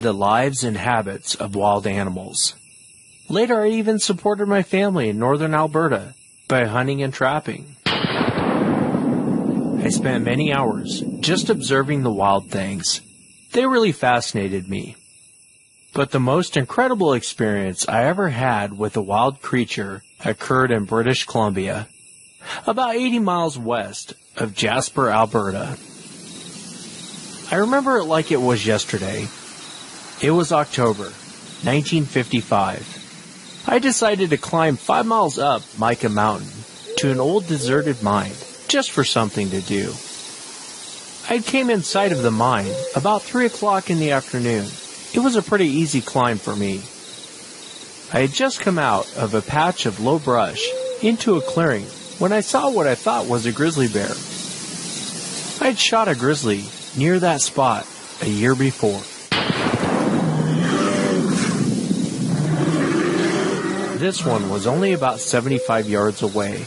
the lives and habits of wild animals. Later, I even supported my family in northern Alberta by hunting and trapping. I spent many hours just observing the wild things. They really fascinated me. But the most incredible experience I ever had with a wild creature occurred in British Columbia, about 80 miles west of Jasper, Alberta. I remember it like it was yesterday. It was October, 1955. I decided to climb 5 miles up Mica Mountain to an old deserted mine, just for something to do. I came in sight of the mine about 3 o'clock in the afternoon. It was a pretty easy climb for me. I had just come out of a patch of low brush into a clearing when I saw what I thought was a grizzly bear. I had shot a grizzly near that spot a year before. This one was only about 75 yards away,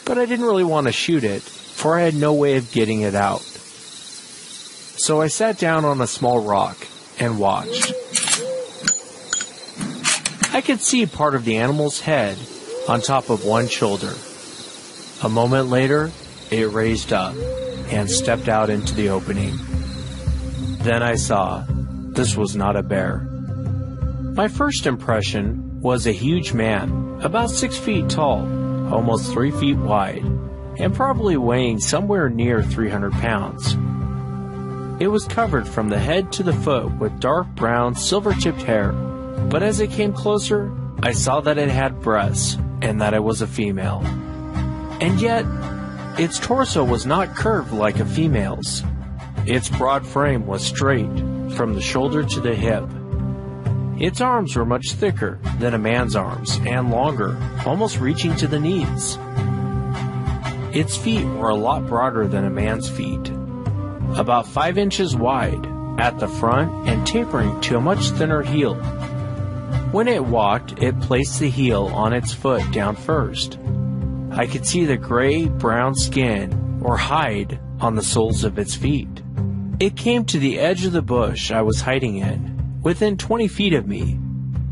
but I didn't really want to shoot it, for I had no way of getting it out. So I sat down on a small rock and watched. I could see part of the animal's head on top of one shoulder. A moment later, it raised up and stepped out into the opening. Then I saw this was not a bear. My first impression was a huge man, about 6 feet tall, almost 3 feet wide, and probably weighing somewhere near 300 pounds. It was covered from the head to the foot with dark brown, silver-tipped hair, but as it came closer, I saw that it had breasts and that it was a female. And yet, its torso was not curved like a female's. Its broad frame was straight from the shoulder to the hip. Its arms were much thicker than a man's arms and longer, almost reaching to the knees. Its feet were a lot broader than a man's feet, about 5 inches wide at the front and tapering to a much thinner heel. When it walked, it placed the heel on its foot down first. I could see the gray-brown skin or hide on the soles of its feet. It came to the edge of the bush I was hiding in, within 20 feet of me,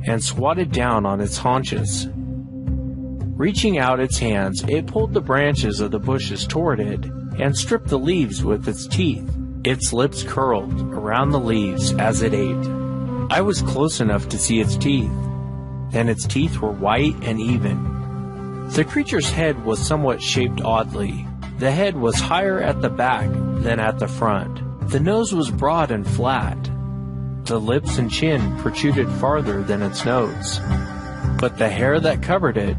and squatted down on its haunches. Reaching out its hands, it pulled the branches of the bushes toward it and stripped the leaves with its teeth. Its lips curled around the leaves as it ate. I was close enough to see its teeth, and its teeth were white and even. The creature's head was somewhat shaped oddly. The head was higher at the back than at the front. The nose was broad and flat. The lips and chin protruded farther than its nose. But the hair that covered it,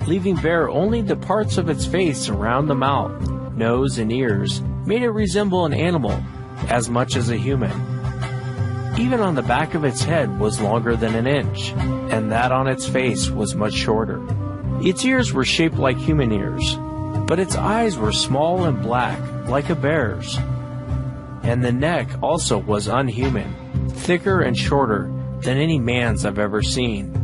leaving bare only the parts of its face around the mouth, nose, and ears, made it resemble an animal as much as a human. Even on the back of its head was longer than an inch, and that on its face was much shorter. Its ears were shaped like human ears, but its eyes were small and black, like a bear's. And the neck also was unhuman, thicker and shorter than any man's I've ever seen.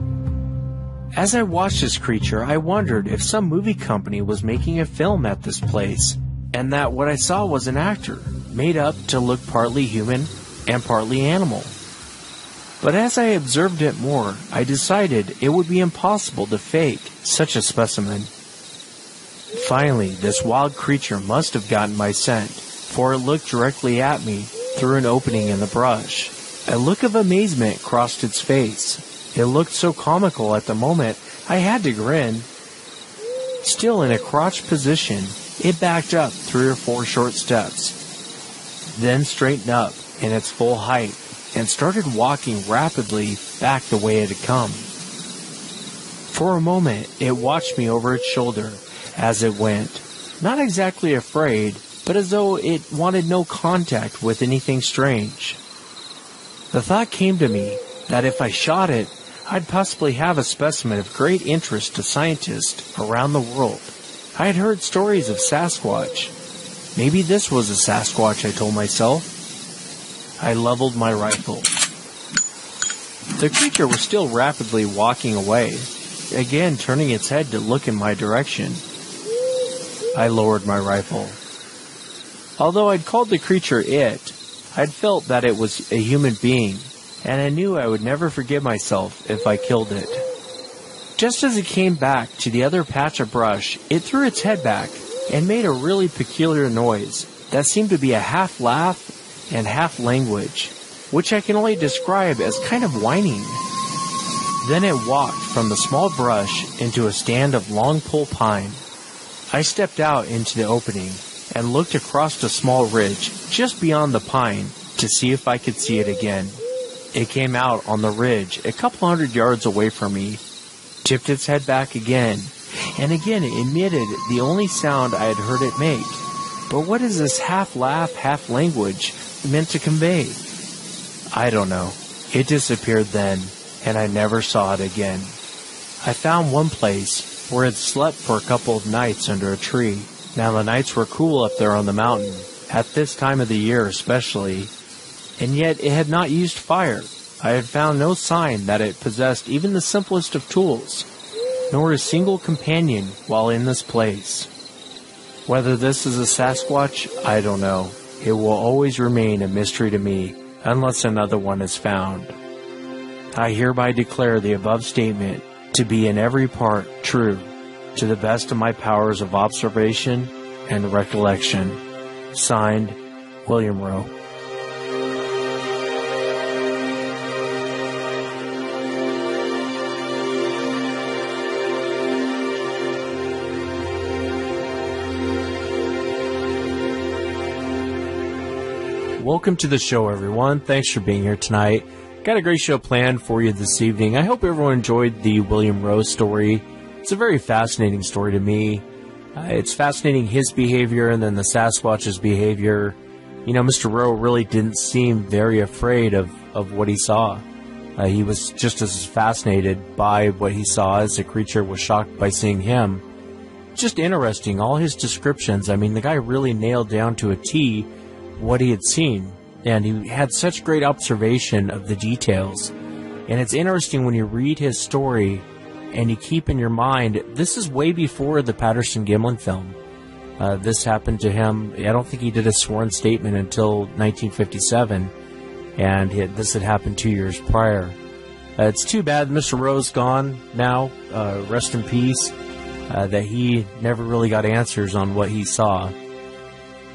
As I watched this creature, I wondered if some movie company was making a film at this place, and that what I saw was an actor, made up to look partly human and partly animal. But as I observed it more, I decided it would be impossible to fake such a specimen. Finally, this wild creature must have gotten my scent, for it looked directly at me through an opening in the brush. A look of amazement crossed its face. It looked so comical at the moment, I had to grin. Still in a crouched position, it backed up 3 or 4 short steps, then straightened up in its full height and started walking rapidly back the way it had come. For a moment, it watched me over its shoulder as it went, not exactly afraid, but as though it wanted no contact with anything strange. The thought came to me that if I shot it, I'd possibly have a specimen of great interest to scientists around the world. I had heard stories of Sasquatch. Maybe this was a Sasquatch, I told myself. I leveled my rifle. The creature was still rapidly walking away, again turning its head to look in my direction. I lowered my rifle. Although I'd called the creature it, I'd felt that it was a human being, and I knew I would never forgive myself if I killed it. Just as it came back to the other patch of brush, it threw its head back and made a really peculiar noise that seemed to be a half laugh and half language, which I can only describe as kind of whining. Then it walked from the small brush into a stand of long pole pine. I stepped out into the opening and looked across the small ridge just beyond the pine to see if I could see it again. It came out on the ridge a couple 100 yards away from me, tipped its head back again, and again it emitted the only sound I had heard it make. But what is this half laugh, half language meant to convey? I don't know. It disappeared then, and I never saw it again. I found one place where it slept for a couple of nights under a tree. Now the nights were cool up there on the mountain, at this time of the year especially, and yet it had not used fire. I had found no sign that it possessed even the simplest of tools, nor a single companion while in this place. Whether this is a Sasquatch, I don't know. It will always remain a mystery to me, unless another one is found. I hereby declare the above statement to be in every part true, to the best of my powers of observation and recollection. Signed, William Rowe. Welcome to the show, everyone. Thanks for being here tonight. Got a great show planned for you this evening. I hope everyone enjoyed the William Rowe story. It's a very fascinating story to me. It's fascinating his behavior and then the Sasquatch's behavior. You know, Mr. Rowe really didn't seem very afraid of what he saw. He was just as fascinated by what he saw as the creature was shocked by seeing him. Just interesting, all his descriptions. I mean, the guy really nailed down to a T what he had seen. And he had such great observation of the details. And it's interesting when you read his story and you keep in your mind, this is way before the Patterson-Gimlin film. This happened to him. I don't think he did a sworn statement until 1957. And this had happened 2 years prior. It's too bad Mr. Rowe's gone now. Rest in peace. That he never really got answers on what he saw.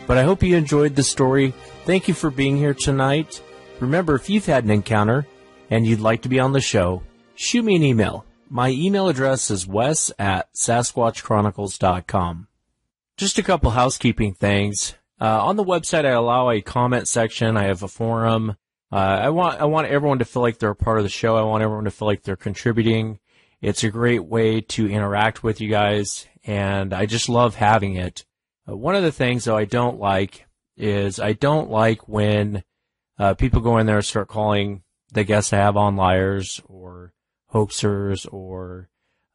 But I hope you enjoyed the story. Thank you for being here tonight. Remember, if you've had an encounter and you'd like to be on the show, shoot me an email. My email address is wes@sasquatchchronicles.com. Just a couple housekeeping things. On the website, I allow a comment section. I have a forum. I want everyone to feel like they're a part of the show. I want everyone to feel like they're contributing. It's a great way to interact with you guys, and I just love having it. One of the things, though, I don't like is I don't like when people go in there and start calling the guests I have on liars or hoaxers, or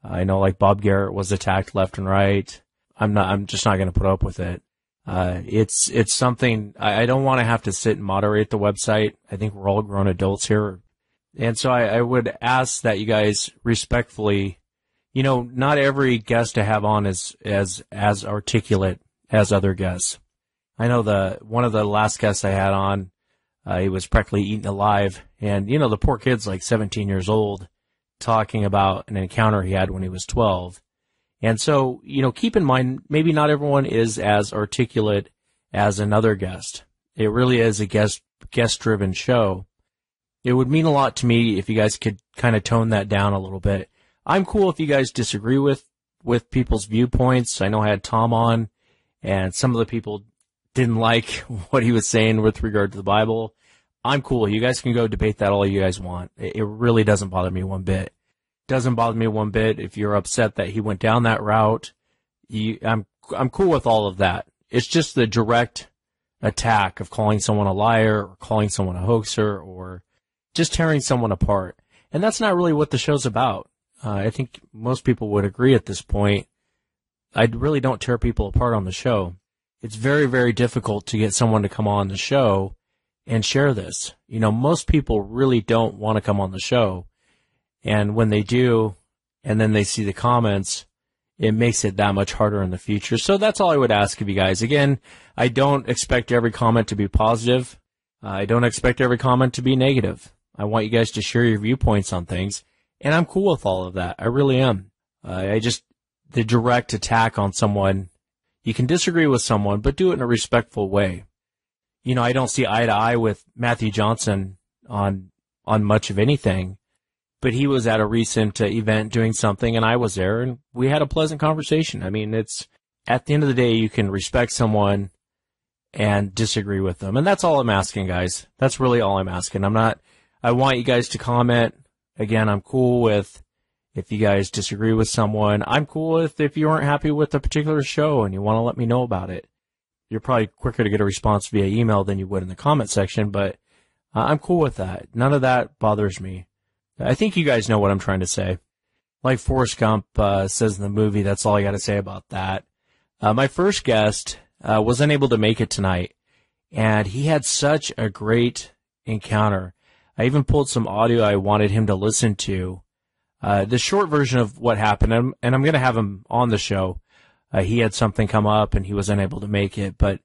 I know like Bob Garrett was attacked left and right. I'm just not going to put up with it. It's something I don't want to have to sit and moderate the website. I think we're all grown adults here. And so I would ask that you guys respectfully, you know, not every guest to have on is as articulate as other guests. I know one of the last guests I had on, he was practically eaten alive, and you know, the poor kid's like 17 years old, talking about an encounter he had when he was 12. And so, you know, keep in mind, maybe not everyone is as articulate as another guest. It really is a guest-driven show. It would mean a lot to me if you guys could kind of tone that down a little bit. I'm cool if you guys disagree with people's viewpoints. I know I had Tom on, and some of the people didn't like what he was saying with regard to the Bible. I'm cool. You guys can go debate that all you guys want. It really doesn't bother me one bit. Doesn't bother me one bit if you're upset that he went down that route. I'm cool with all of that. It's just the direct attack of calling someone a liar or calling someone a hoaxer or just tearing someone apart. And that's not really what the show's about. I think most people would agree at this point. I really don't tear people apart on the show. It's very, very difficult to get someone to come on the show and share this. You know, most people really don't want to come on the show. And when they do, and then they see the comments, it makes it that much harder in the future. So that's all I would ask of you guys. Again, I don't expect every comment to be positive. I don't expect every comment to be negative. I want you guys to share your viewpoints on things. And I'm cool with all of that. I really am. The direct attack on someone, you can disagree with someone, but do it in a respectful way. You know, I don't see eye to eye with Matthew Johnson on much of anything, but he was at a recent event doing something, and I was there, and we had a pleasant conversation. I mean, it's at the end of the day, you can respect someone and disagree with them, and that's all I'm asking, guys. That's really all I'm asking. I want you guys to comment. Again, I'm cool with if you guys disagree with someone. I'm cool with if you aren't happy with a particular show and you want to let me know about it. You're probably quicker to get a response via email than you would in the comment section, but I'm cool with that. None of that bothers me. I think you guys know what I'm trying to say. Like Forrest Gump says in the movie, that's all I got to say about that. My first guest was unable to make it tonight, and he had such a great encounter. I even pulled some audio I wanted him to listen to. The short version of what happened, and I'm going to have him on the show. He had something come up, and he was unable to make it. But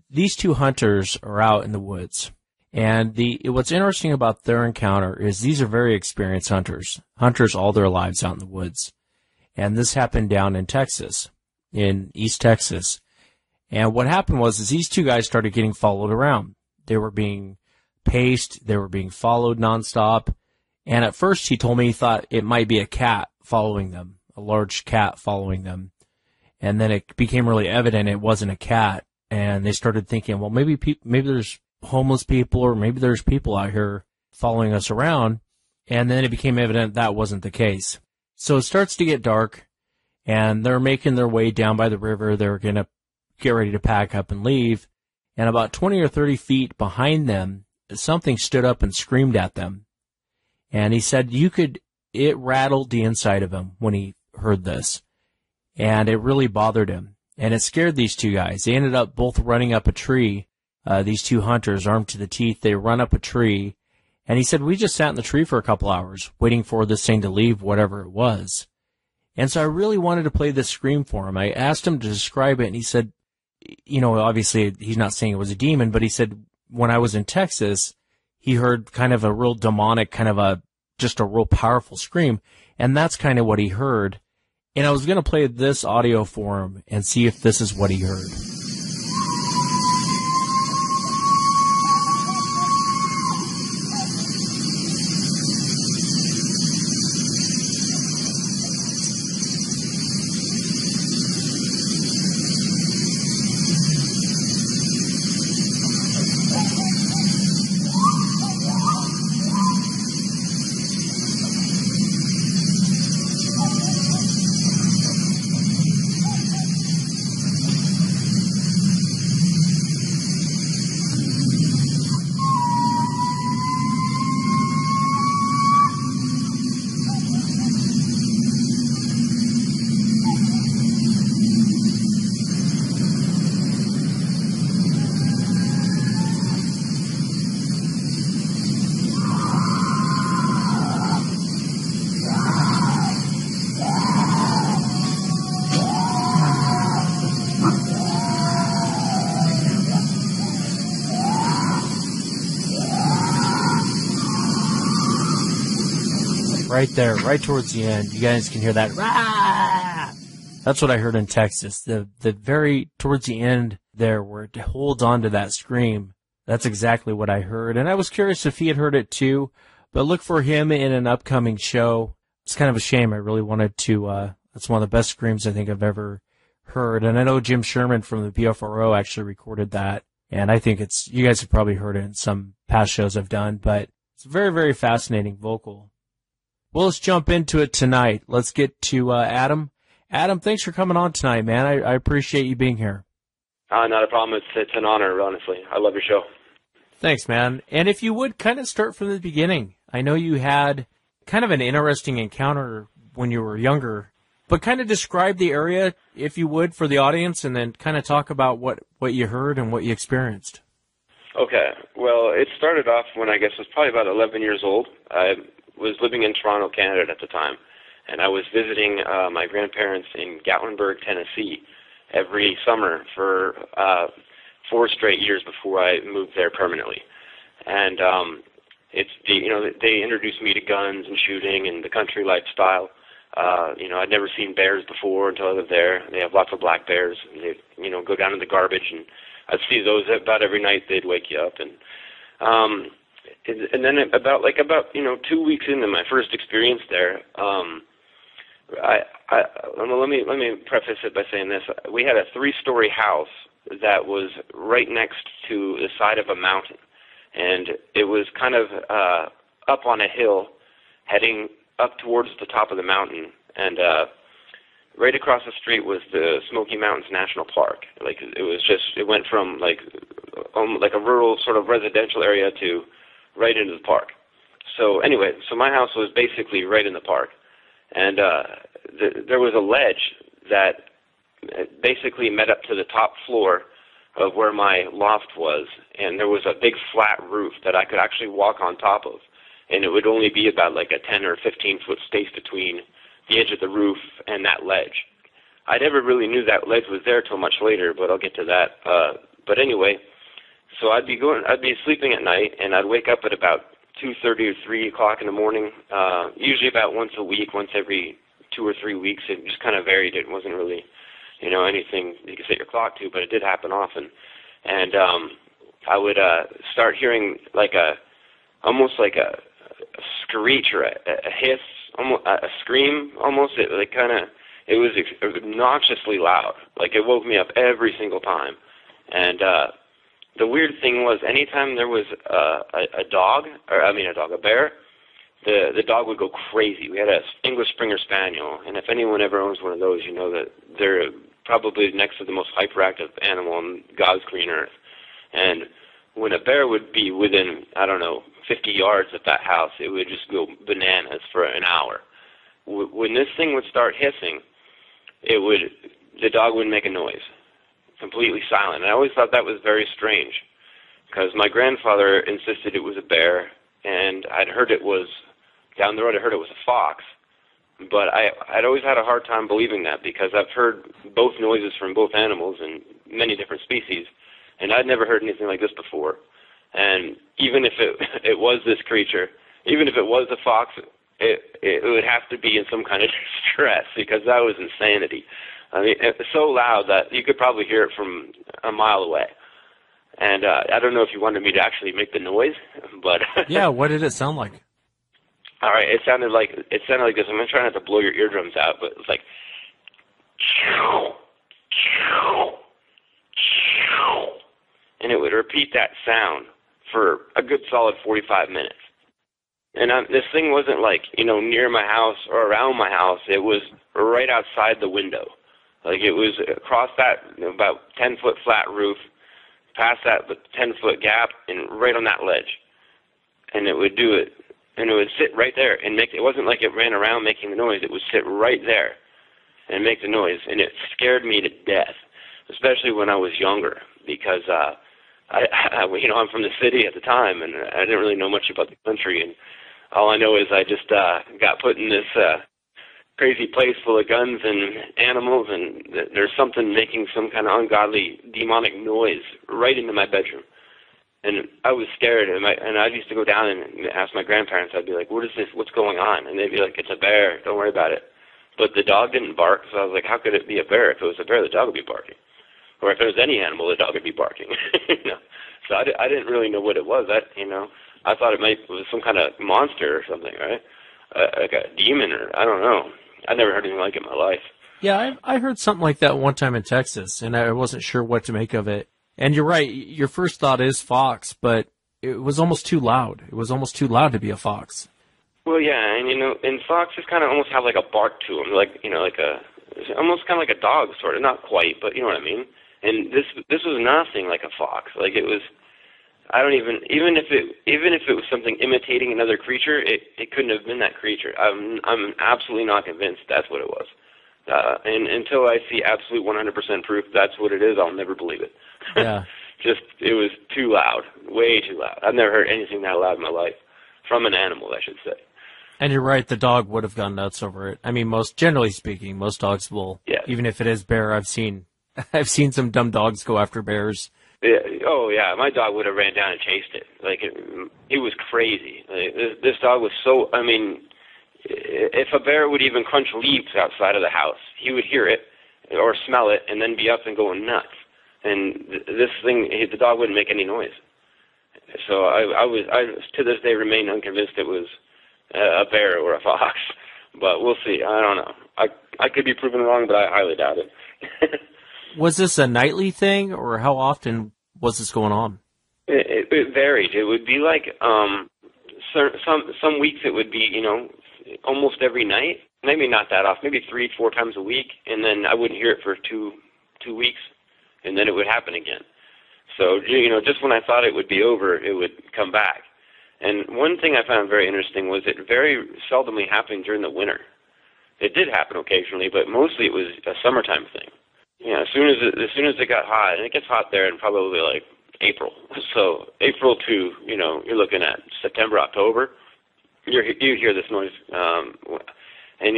these two hunters are out in the woods. And what's interesting about their encounter is these are very experienced hunters all their lives out in the woods. And this happened down in Texas, in East Texas. And what happened was these two guys started getting followed around. They were being paced. They were being followed nonstop. And at first he told me he thought it might be a cat following them, a large cat following them. And then it became really evident it wasn't a cat. And they started thinking, well, maybe there's homeless people or maybe there's people out here following us around. And then it became evident that wasn't the case. So it starts to get dark, and they're making their way down by the river. They're going to get ready to pack up and leave. And about 20 or 30 feet behind them, something stood up and screamed at them. And he said it rattled the inside of him when he heard this. And it really bothered him. And it scared these two guys. They ended up both running up a tree. These two hunters, armed to the teeth, they run up a tree. And he said, we just sat in the tree for a couple hours waiting for this thing to leave, whatever it was. And so I really wanted to play this scream for him. I asked him to describe it, and he said, you know, obviously he's not saying it was a demon, but he said when I was in Texas, he heard kind of a real demonic, just a real powerful scream. And that's kind of what he heard. And I was going to play this audio for him and see if this is what he heard. Right there, right towards the end, you guys can hear that. Rah! That's what I heard in Texas. The very towards the end there, where it holds on to that scream. That's exactly what I heard, and I was curious if he had heard it too. But look for him in an upcoming show. It's kind of a shame. I really wanted to. That's one of the best screams I think I've ever heard, and I know Jim Sherman from the BFRO actually recorded that, and I think you guys have probably heard it in some past shows I've done, but it's a very, very fascinating vocal. Well, let's jump into it tonight. Let's get to Adam. Adam, thanks for coming on tonight, man. I appreciate you being here. Not a problem. It's an honor, honestly. I love your show. Thanks, man. And if you would kind of start from the beginning. I know you had kind of an interesting encounter when you were younger, but kind of describe the area, if you would, for the audience, and then kind of talk about what you heard and what you experienced. Okay. Well, it started off when I guess I was probably about 11 years old. I was living in Toronto, Canada at the time, and I was visiting my grandparents in Gatlinburg, Tennessee, every summer for 4 straight years before I moved there permanently. And It's they introduced me to guns and shooting and the country lifestyle. I'd never seen bears before until I lived there. They have lots of black bears. They go down in the garbage, and I'd see those about every night. They'd wake you up, and then about 2 weeks into my first experience there, let me preface it by saying this: we had a 3-story house that was right next to the side of a mountain, and it was kind of up on a hill, heading up towards the top of the mountain, and right across the street was the Smoky Mountains National Park. It went from like a rural sort of residential area to right into the park. So anyway, my house was basically right in the park, and there was a ledge that basically met up to the top floor of where my loft was, and there was a big flat roof that I could actually walk on top of, and it would only be about like a 10 or 15 foot space between the edge of the roof and that ledge. I never really knew that ledge was there till much later, but I'll get to that. But anyway, so I'd be sleeping at night, and I'd wake up at about 2:30 or 3 o'clock in the morning, usually about once a week, once every 2 or 3 weeks. It just kind of varied. It wasn't really, anything you could set your clock to, but it did happen often. And I would start hearing almost like a screech or a hiss, almost a scream, almost. It was obnoxiously loud. Like, it woke me up every single time. And the weird thing was, anytime there was a bear, the dog would go crazy. We had an English Springer Spaniel, and if anyone ever owns one of those, you know that they're probably next to the most hyperactive animal on God's green earth. And when a bear would be within, 50 yards of that house, it would just go bananas for an hour. When this thing would start hissing, the dog would make a noise, completely silent. And I always thought that was very strange, because my grandfather insisted it was a bear, and I'd heard it was, down the road I heard it was a fox. But I'd always had a hard time believing that, because I've heard both noises from both animals and many different species, and I'd never heard anything like this before. And even if it was this creature, even if it was a fox, it would have to be in some kind of distress, because that was insanity. I mean, it was so loud that you could probably hear it from a mile away. And I don't know if you wanted me to actually make the noise, but yeah, what did it sound like? All right, it sounded like this. I'm going to try not to blow your eardrums out, but it was like, and it would repeat that sound for a good solid 45 minutes. And this thing wasn't near my house or around my house. It was right outside the window. Like, it was across that about 10-foot flat roof, past that 10-foot gap, and right on that ledge. And it would do it. And it would sit right there and it wasn't like it ran around making the noise. It would sit right there and make the noise. And it scared me to death, especially when I was younger, because I'm from the city at the time, and I didn't really know much about the country. And all I know is I just got put in this crazy place full of guns and animals, and there's something making some kind of ungodly, demonic noise right into my bedroom. And I was scared, and I used to go down and ask my grandparents. I'd be like, "What is this? What's going on?" And they'd be like, "It's a bear. Don't worry about it." But the dog didn't bark, so I was like, "How could it be a bear? If it was a bear, the dog would be barking. Or if it was any animal, the dog would be barking." So I didn't really know what it was. I thought it was some kind of monster or something, right? Like a demon, or I don't know. I never heard anything like it in my life. Yeah, I heard something like that one time in Texas, and I wasn't sure what to make of it. And you're right, your first thought is fox, but it was almost too loud. It was almost too loud to be a fox. Well, yeah, and foxes kind of almost have like a bark to them, almost kind of like a dog, sort of. Not quite, but you know what I mean. And this was nothing like a fox. Like, it was, even if it was something imitating another creature, it couldn't have been that creature. I'm absolutely not convinced that's what it was. And until I see absolute 100% proof that's what it is, I'll never believe it. Yeah. It was too loud, way too loud. I've never heard anything that loud in my life, from an animal, I should say. And you're right, the dog would have gone nuts over it. I mean, generally speaking, most dogs will, yeah. Even if it is bear, I've seen some dumb dogs go after bears Oh yeah, my dog would have ran down and chased it. Like it was crazy. Like, this dog was so. I mean, if a bear would even crunch leaves outside of the house, he would hear it or smell it and then be up and going nuts. And this thing, the dog wouldn't make any noise. So I to this day remain unconvinced it was a bear or a fox. But we'll see. I don't know. I could be proven wrong, but I highly doubt it. Was this a nightly thing, or how often was this going on? It varied. It would be like some weeks it would be, almost every night. Maybe not that often. Maybe 3-4 times a week, and then I wouldn't hear it for two weeks, and then it would happen again. So just when I thought it would be over, it would come back. And one thing I found very interesting was it very seldomly happened during the winter. It did happen occasionally, but mostly it was a summertime thing. Yeah, as soon as it got hot, and it gets hot there in probably like April. So April to you're looking at September, October. You hear this noise, and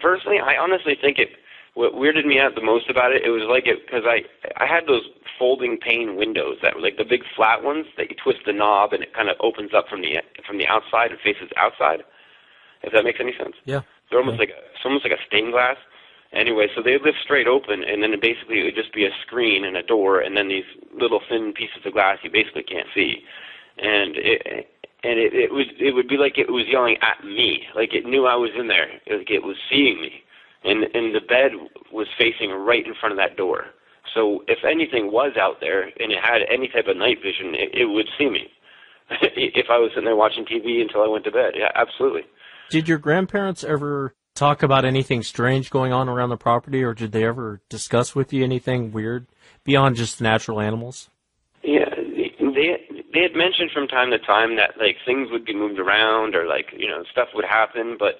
personally, I honestly think what weirded me out the most about it, it was like it because I had those folding pane windows that were like the big flat ones that you twist the knob and it kind of opens up from the outside and faces outside. If that makes any sense. Yeah. They're almost like a stained glass. Anyway, so they lift straight open, and then basically it would just be a screen and a door, and then these little thin pieces of glass you basically can't see. And it would be like it was yelling at me, like it knew I was in there, like it was seeing me. And the bed was facing right in front of that door. So if anything was out there and it had any type of night vision, it would see me. If I was sitting there watching TV until I went to bed, yeah, absolutely. Did your grandparents ever talk about anything strange going on around the property, or did they ever discuss with you anything weird beyond just natural animals? Yeah, they had mentioned from time to time that like things would be moved around or like stuff would happen. But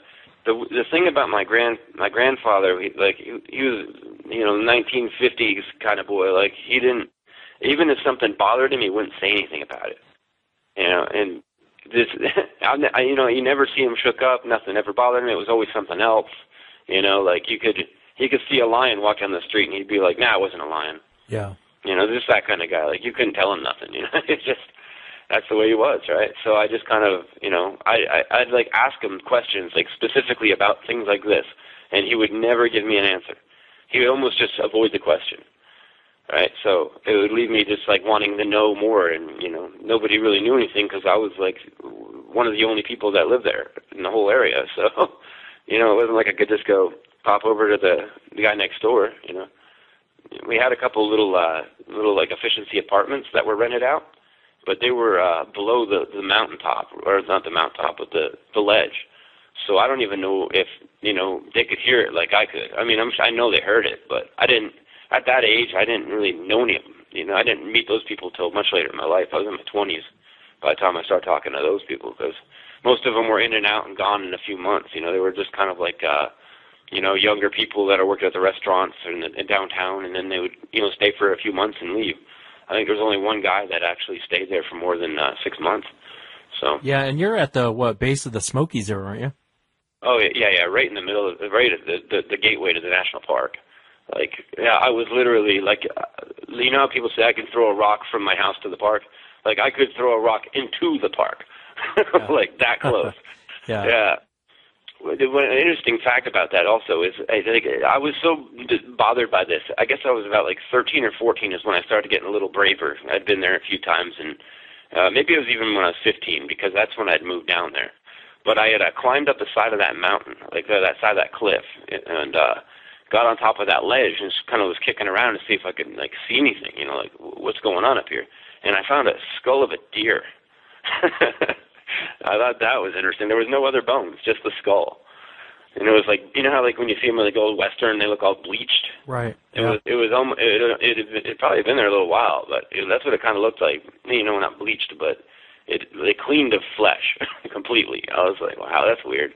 the thing about my grandfather, he was 1950s kind of boy. Like he didn't, even if something bothered him, he wouldn't say anything about it. And this, you never see him shook up. Nothing ever bothered him. It was always something else. Like he could see a lion walk down the street and he'd be like, "Nah, it wasn't a lion." Yeah. Just that kind of guy. Like you couldn't tell him nothing. It's just that's the way he was, right? So I just kind of, I'd like ask him questions like specifically about things like this, and he would never give me an answer. He would almost just avoid the question. Right, so it would leave me just like wanting to know more, and nobody really knew anything because I was like one of the only people that lived there in the whole area. So, it wasn't like I could just go pop over to the guy next door. We had a couple little like efficiency apartments that were rented out, but they were below the mountaintop, or not the mountaintop, but the ledge. So I don't even know if they could hear it like I could. I mean, I know they heard it, but I didn't. At that age, I didn't really know any of them. I didn't meet those people till much later in my life. I was in my 20s by the time I started talking to those people, because most of them were in and out and gone in a few months. They were just kind of like, younger people that are working at the restaurants in downtown, and then they would, stay for a few months and leave. I think there was only one guy that actually stayed there for more than 6 months. So yeah, and you're at the base of the Smokies there, aren't you? Oh yeah, right in the middle, right at the gateway to the national park. Like, yeah, I was literally like, how people say I can throw a rock from my house to the park? Like, I could throw a rock into the park, like that close. Yeah. One interesting fact about that also is I was so bothered by this. I guess I was about like 13 or 14 is when I started getting a little braver. I'd been there a few times, and maybe it was even when I was 15, because that's when I'd moved down there. But I had climbed up the side of that mountain, like that side of that cliff, and got on top of that ledge and just kind of was kicking around to see if I could like see anything, like what's going on up here. And I found a skull of a deer. I thought that was interesting. There was no other bones, just the skull. And it was like, how like when you see them in like old Western, they look all bleached. Right. It had probably been there a little while, but that's what it kind of looked like. Not bleached, but they cleaned of flesh completely. I was like, wow, that's weird.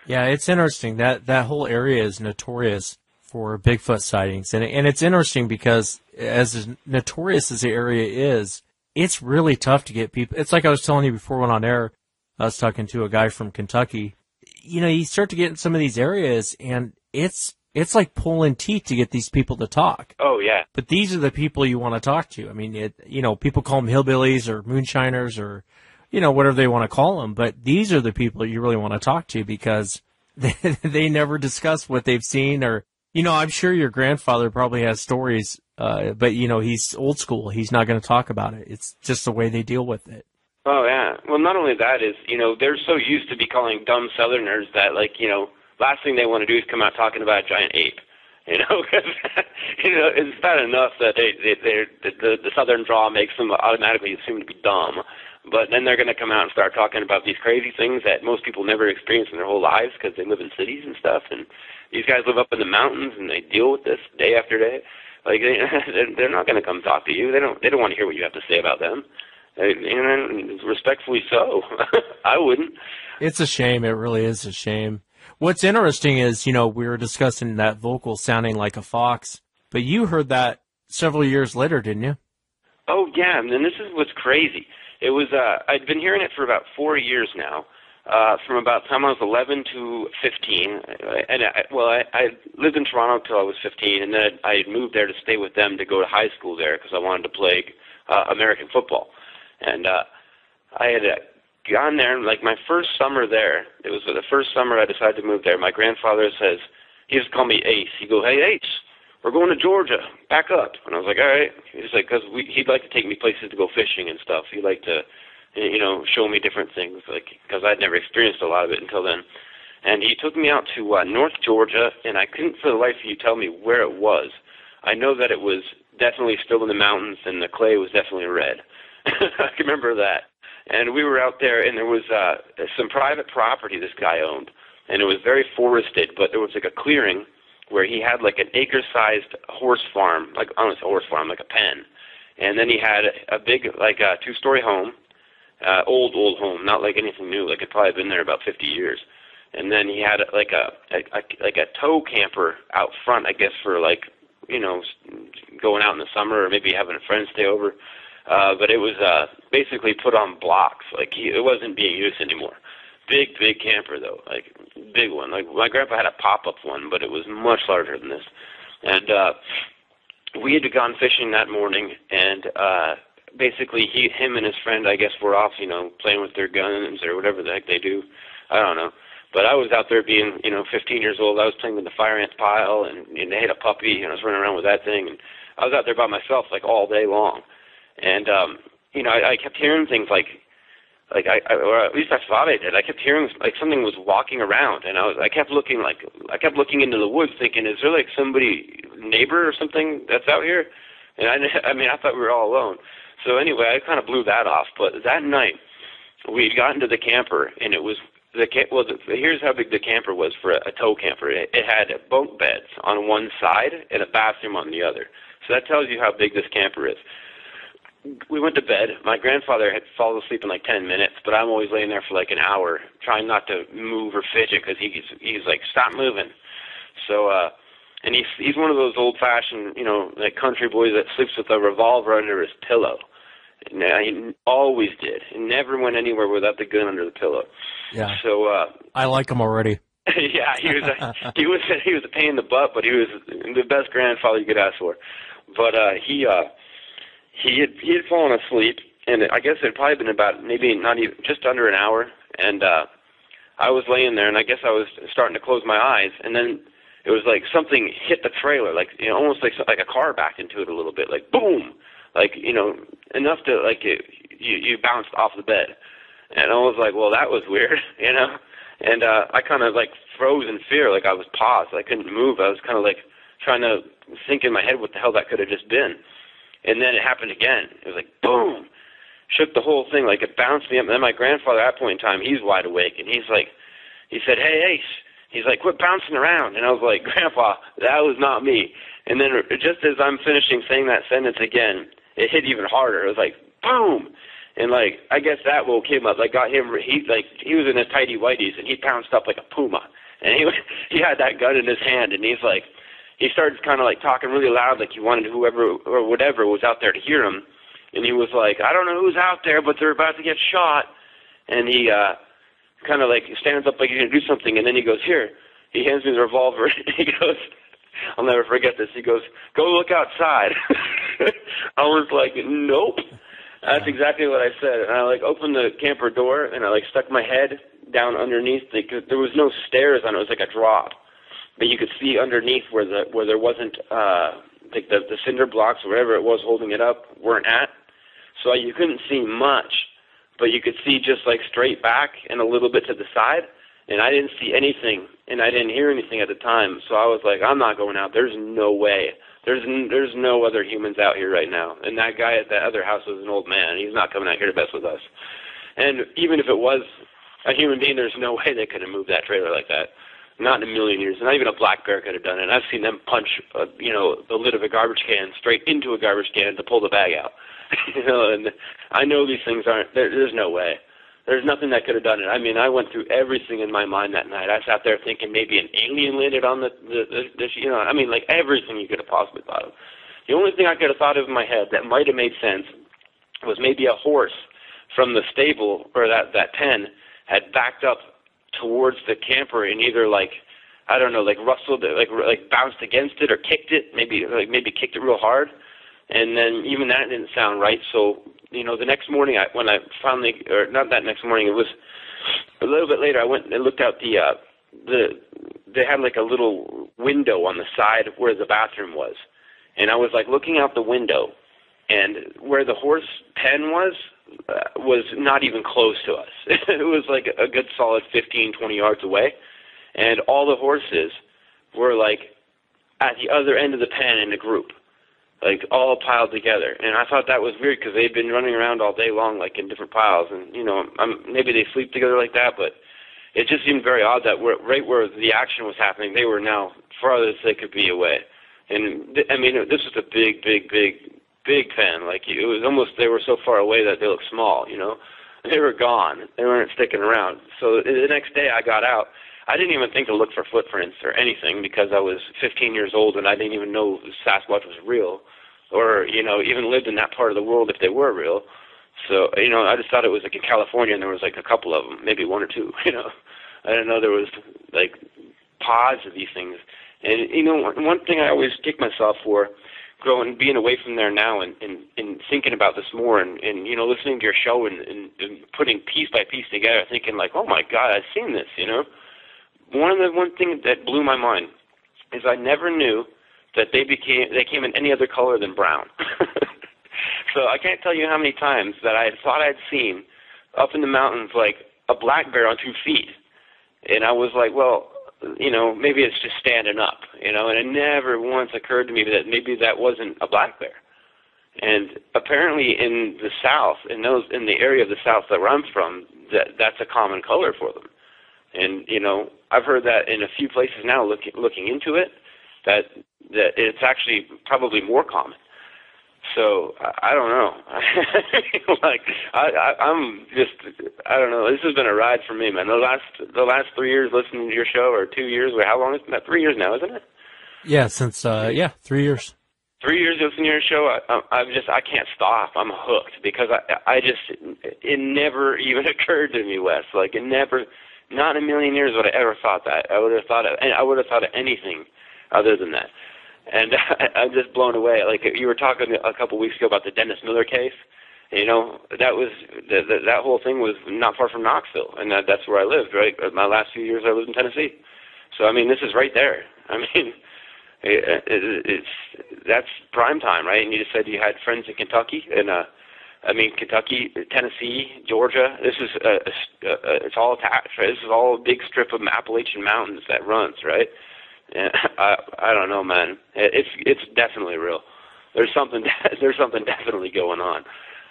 Yeah, it's interesting. That whole area is notorious for Bigfoot sightings. And it's interesting because as notorious as the area is, it's really tough to get people. It's like I was telling you before we went on air, I was talking to a guy from Kentucky. You start to get in some of these areas and it's It's like pulling teeth to get these people to talk. Oh, yeah. But these are the people you want to talk to. I mean, people call them hillbillies or moonshiners or, whatever they want to call them. But these are the people you really want to talk to because they never discuss what they've seen or, I'm sure your grandfather probably has stories, but, he's old school. He's not going to talk about it. It's just the way they deal with it. Oh, yeah. Well, not only that is, they're so used to be calling dumb Southerners that, last thing they want to do is come out talking about a giant ape. Because, it's bad enough that the Southern draw makes them automatically assumed to be dumb. But then they're going to come out and start talking about these crazy things that most people never experience in their whole lives because they live in cities and stuff. And these guys live up in the mountains and they deal with this day after day. Like they're not going to come talk to you. They don't want to hear what you have to say about them. And respectfully so. I wouldn't. It's a shame. It really is a shame. What's interesting is, we were discussing that vocal sounding like a fox, but you heard that several years later, didn't you? Oh, yeah, and this is what's crazy. It was, I'd been hearing it for about 4 years now, from about the time I was 11 to 15. And I lived in Toronto until I was 15, and then I moved there to stay with them to go to high school there because I wanted to play American football. And I had gone there, like my first summer there, it was the first summer I decided to move there. My grandfather says, he used to call me Ace. He goes, "Hey, Ace, we're going to Georgia. Back up." And I was like, all right. He's like, because he'd like to take me places to go fishing and stuff. He'd like to, show me different things, like because I'd never experienced a lot of it until then. And he took me out to North Georgia, and I couldn't for the life of you tell me where it was. I know that it was definitely still in the mountains, and the clay was definitely red. I can remember that. And we were out there, and there was some private property this guy owned, and it was very forested, but there was like a clearing where he had like an acre-sized horse farm, like I don't know, it's a horse farm, like a pen. And then he had a big, like a two-story home, old home, not like anything new, like it probably been there about 50 years. And then he had like a tow camper out front, I guess, for like, going out in the summer or maybe having a friend stay over. But it was basically put on blocks, like it wasn't being used anymore. Big camper, though, like big one. Like my grandpa had a pop-up one, but it was much larger than this. And we had gone fishing that morning, and basically him and his friend, I guess, were off, playing with their guns or whatever the heck they do. I don't know. But I was out there being, 15 years old. I was playing with the fire ant pile, and they had a puppy, and I was running around with that thing. And I was out there by myself, like, all day long. And, I kept hearing things or at least I thought I did. I kept hearing like something was walking around, and I kept looking into the woods, thinking, is there like somebody, neighbor or something that's out here? And I thought we were all alone. So anyway, I kind of blew that off. But that night, we had gotten to the camper, and it was here's how big the camper was for a tow camper. It had bunk beds on one side and a bathroom on the other. So that tells you how big this camper is. We went to bed. My grandfather had fallen asleep in like 10 minutes, but I'm always laying there for like an hour trying not to move or fidget because he's like, stop moving. So, and he's one of those old-fashioned, like country boys that sleeps with a revolver under his pillow. And he always did. He never went anywhere without the gun under the pillow. Yeah. So I like him already. Yeah, he was a pain in the butt, but he was the best grandfather you could ask for. But he had fallen asleep, and I guess it had probably been about maybe not even just under an hour. And I was laying there, and I guess I was starting to close my eyes, and then it was like something hit the trailer, like almost like a car backed into it a little bit, like boom, like enough to like you bounced off the bed. And I was like, well, that was weird, And I kind of like froze in fear, like I was paused. I couldn't move. I was kind of like trying to think in my head what the hell that could have just been. And then it happened again. It was like, boom, shook the whole thing. Like it bounced me up. And then my grandfather at that point in time, he's wide awake. And he said, hey, Ace. He's like, quit bouncing around. And I was like, Grandpa, that was not me. And then just as I'm finishing saying that sentence again, it hit even harder. It was like, boom. And, like, I guess that woke him up. Like, got him, he was in his tighty whities, and he pounced up like a puma. And he had that gun in his hand, and he started kind of, like, talking really loud, like he wanted whoever or whatever was out there to hear him. And he was like, I don't know who's out there, but they're about to get shot. And he kind of, like, stands up like he's going to do something, and then he goes, here. He hands me the revolver, and he goes, I'll never forget this. He goes, "Go look outside." I was like, "Nope." That's exactly what I said. And I opened the camper door and I stuck my head down underneath there was no stairs on it. It was like a drop, but you could see underneath where there wasn't the cinder blocks or whatever it was holding it up weren't at. So you couldn't see much, but you could see just straight back and a little bit to the side. And I didn't see anything, and I didn't hear anything at the time. So I was like, I'm not going out. There's no way. There's no other humans out here right now. And that guy at that other house was an old man. He's not coming out here to mess with us. And even if it was a human being, there's no way they could have moved that trailer like that. Not in a million years. Not even a black bear could have done it. And I've seen them punch, the lid of a garbage can straight into a garbage can to pull the bag out. And I know these things aren't. There's no way. There's nothing that could have done it. I mean, I went through everything in my mind that night. I sat there thinking maybe an alien landed on everything you could have possibly thought of. The only thing I could have thought of in my head that might have made sense was maybe a horse from the stable or that pen had backed up towards the camper and either rustled it, bounced against it or kicked it, maybe kicked it real hard. And then even that didn't sound right. So, the next morning, not that next morning, it was a little bit later, I went and looked out they had a little window on the side of where the bathroom was. And I was looking out the window, and where the horse pen was not even close to us. It was a good solid 15, 20 yards away. And all the horses were at the other end of the pen in a group. All piled together. And I thought that was weird because they'd been running around all day long, in different piles. And, maybe they sleep together like that, but it just seemed very odd that right where the action was happening, they were now farthest they could be away. And, this was a big, big, big, big pen. It was almost, they were so far away that they looked small, They were gone. They weren't sticking around. So the next day I got out. I didn't even think to look for footprints or anything because I was 15 years old and I didn't even know Sasquatch was real or, even lived in that part of the world if they were real. So, I just thought it was in California and there was a couple of them, maybe one or two, I didn't know there was pods of these things. And, one thing I always kick myself for being away from there now and thinking about this more and listening to your show and putting piece by piece together, thinking oh my God, I've seen this, One thing that blew my mind is I never knew that they came in any other color than brown. So I can't tell you how many times that I thought I'd seen up in the mountains a black bear on 2 feet. And I was well, maybe it's just standing up, and it never once occurred to me that maybe that wasn't a black bear. And apparently in the South, in the area of the South that where I'm from, that's a common color for them. And, I've heard that in a few places now looking into it, that it's actually probably more common. So, I don't know. I'm just, I don't know. This has been a ride for me, man. The last 3 years listening to your show, or 2 years, how long is it? 3 years now, isn't it? Yeah, since, 3 years. 3 years listening to your show, I can't stop. I'm hooked because it never even occurred to me, Wes. It never, not in a million years would I ever thought that. I would have thought of anything other than that. And I'm just blown away. You were talking a couple weeks ago about the Dennis Miller case. That was that whole thing was not far from Knoxville, and that's where I lived. Right, my last few years I lived in Tennessee. So this is right there. That's prime time, right? And you just said you had friends in Kentucky, and Kentucky, Tennessee, Georgia. This is it's all attached, right? This is all a big strip of Appalachian mountains that runs, right? And I don't know, man. It's definitely real. There's something definitely going on.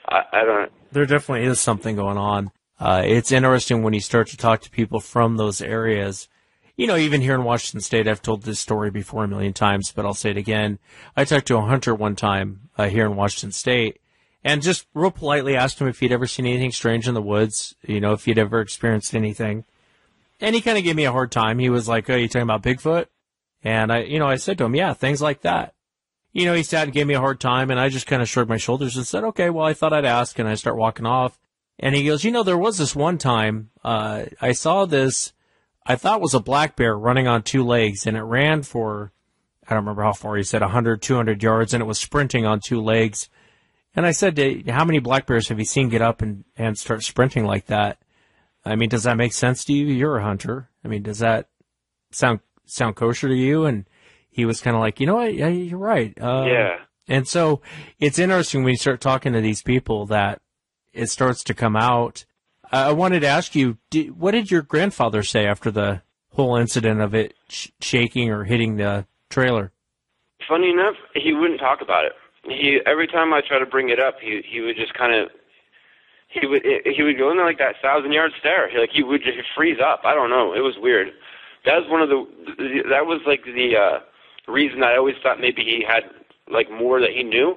I don't. There definitely is something going on. It's interesting when you start to talk to people from those areas. Even here in Washington State, I've told this story before a million times, but I'll say it again. I talked to a hunter one time here in Washington State and just real politely asked him if he'd ever seen anything strange in the woods, if he'd ever experienced anything. And he kind of gave me a hard time. He was like, "Oh, you talking about Bigfoot?" And I said to him, "Yeah, things like that." He sat and gave me a hard time, and I just kind of shrugged my shoulders and said, "Okay, well, I thought I'd ask," and I start walking off. And he goes, "There was this one time I saw this, I thought was a black bear running on 2 legs, and it ran for I don't remember how far he said, 100, 200 yards, and it was sprinting on two legs. And I said, how many black bears have you seen get up and start sprinting like that? I mean, does that make sense to you? You're a hunter. I mean, does that sound kosher to you? And he was kind of like, you know what? Yeah, you're right. Yeah. And so it's interesting when you start talking to these people that it starts to come out. I wanted to ask you, what did your grandfather say after the whole incident of it shaking or hitting the trailer? Funny enough, he wouldn't talk about it. Every time I try to bring it up, he would just kind of he would go into like that 1,000-yard stare. He would just freeze up. I don't know. It was weird. That was like the reason I always thought maybe he had like more that he knew,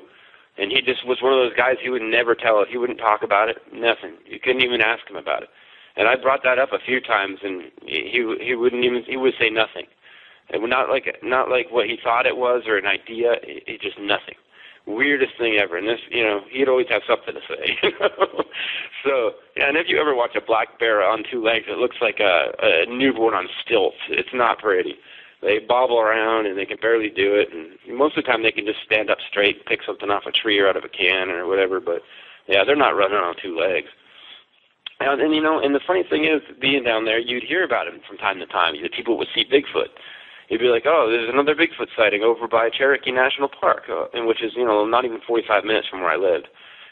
and he just was one of those guys. He would never tell it. He wouldn't talk about it. Nothing. You couldn't even ask him about it. And I brought that up a few times, and he would say nothing. It would not like what he thought it was or an idea. It just nothing. Weirdest thing ever. And this, he'd always have something to say. So, yeah, and if you ever watch a black bear on two legs, it looks like a newborn on stilts. It's not pretty. They bobble around and they can barely do it. And most of the time they can just stand up straight, pick something off a tree or out of a can or whatever. But yeah, they're not running on two legs. And the funny thing is, being down there, you'd hear about him from time to time. People would see Bigfoot. You'd be like, oh, there's another Bigfoot sighting over by Cherokee National Park, which is, not even 45 minutes from where I lived.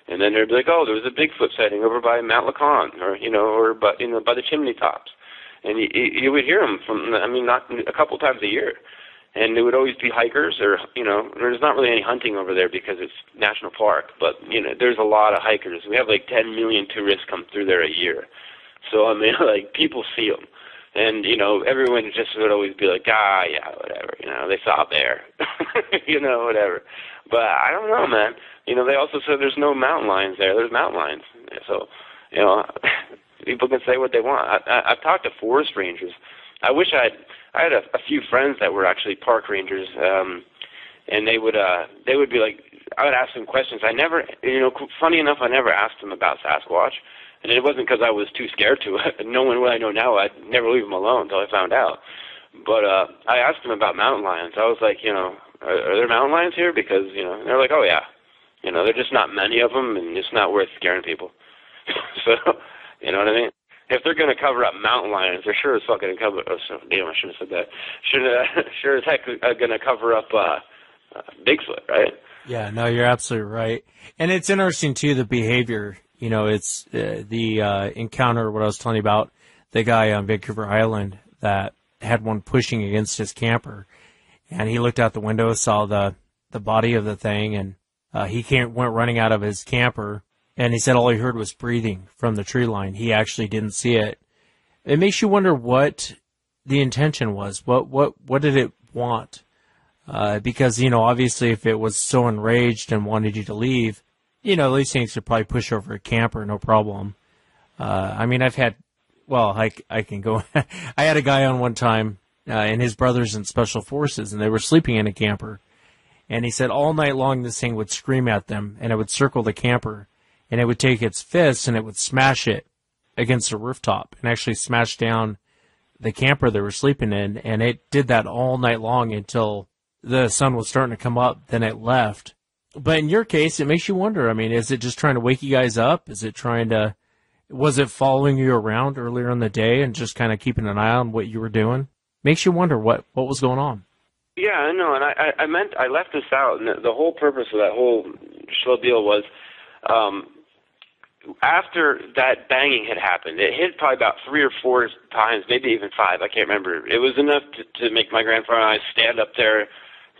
And then they'd be like, oh, there was a Bigfoot sighting over by Mount Lacan, or by the chimney tops. And you would hear them not a couple times a year. And it would always be hikers or, there's not really any hunting over there because it's national park. But, there's a lot of hikers. We have like 10 million tourists come through there a year. So, people see them. And, everyone just would always be like, yeah, whatever, they saw a bear, whatever. But I don't know, man. They also said there's no mountain lions there. There's mountain lions. So, people can say what they want. I've talked to forest rangers. I wish I had a few friends that were actually park rangers, and they would be like, I would ask them questions. I never, funny enough, I never asked them about Sasquatch. And it wasn't because I was too scared to. Knowing what I know now, I'd never leave them alone until I found out. But I asked them about mountain lions. I was like, are there mountain lions here? Because, they're like, oh, yeah. They're just not many of them, and it's not worth scaring people. So, you know what I mean? If they're going to cover up mountain lions, they're sure as fuck going to cover – oh, so, damn, I shouldn't have said that. Sure as heck going to cover up Bigfoot, right? Yeah, no, you're absolutely right. And it's interesting, too, the behavior. It's the encounter, what I was telling you about, the guy on Vancouver Island that had one pushing against his camper. And he looked out the window, saw the body of the thing, and he went running out of his camper. And he said all he heard was breathing from the tree line. He actually didn't see it. It makes you wonder what the intention was. What did it want? Because, obviously if it was so enraged and wanted you to leave, these things could probably push over a camper, no problem. I've had, I can go. I had a guy on one time, and his brother's in Special Forces, and they were sleeping in a camper. And he said all night long this thing would scream at them, and it would circle the camper, and it would take its fists, and it would smash it against the rooftop, and actually smash down the camper they were sleeping in. And it did that all night long until the sun was starting to come up, then it left. But in your case, it makes you wonder, is it just trying to wake you guys up? Was it following you around earlier in the day and just kind of keeping an eye on what you were doing? Makes you wonder what was going on. Yeah, I know, and I left this out, and the whole purpose of that whole deal was, after that banging had happened, it hit probably about 3 or 4 times, maybe even 5, I can't remember. It was enough to make my grandfather and I stand up there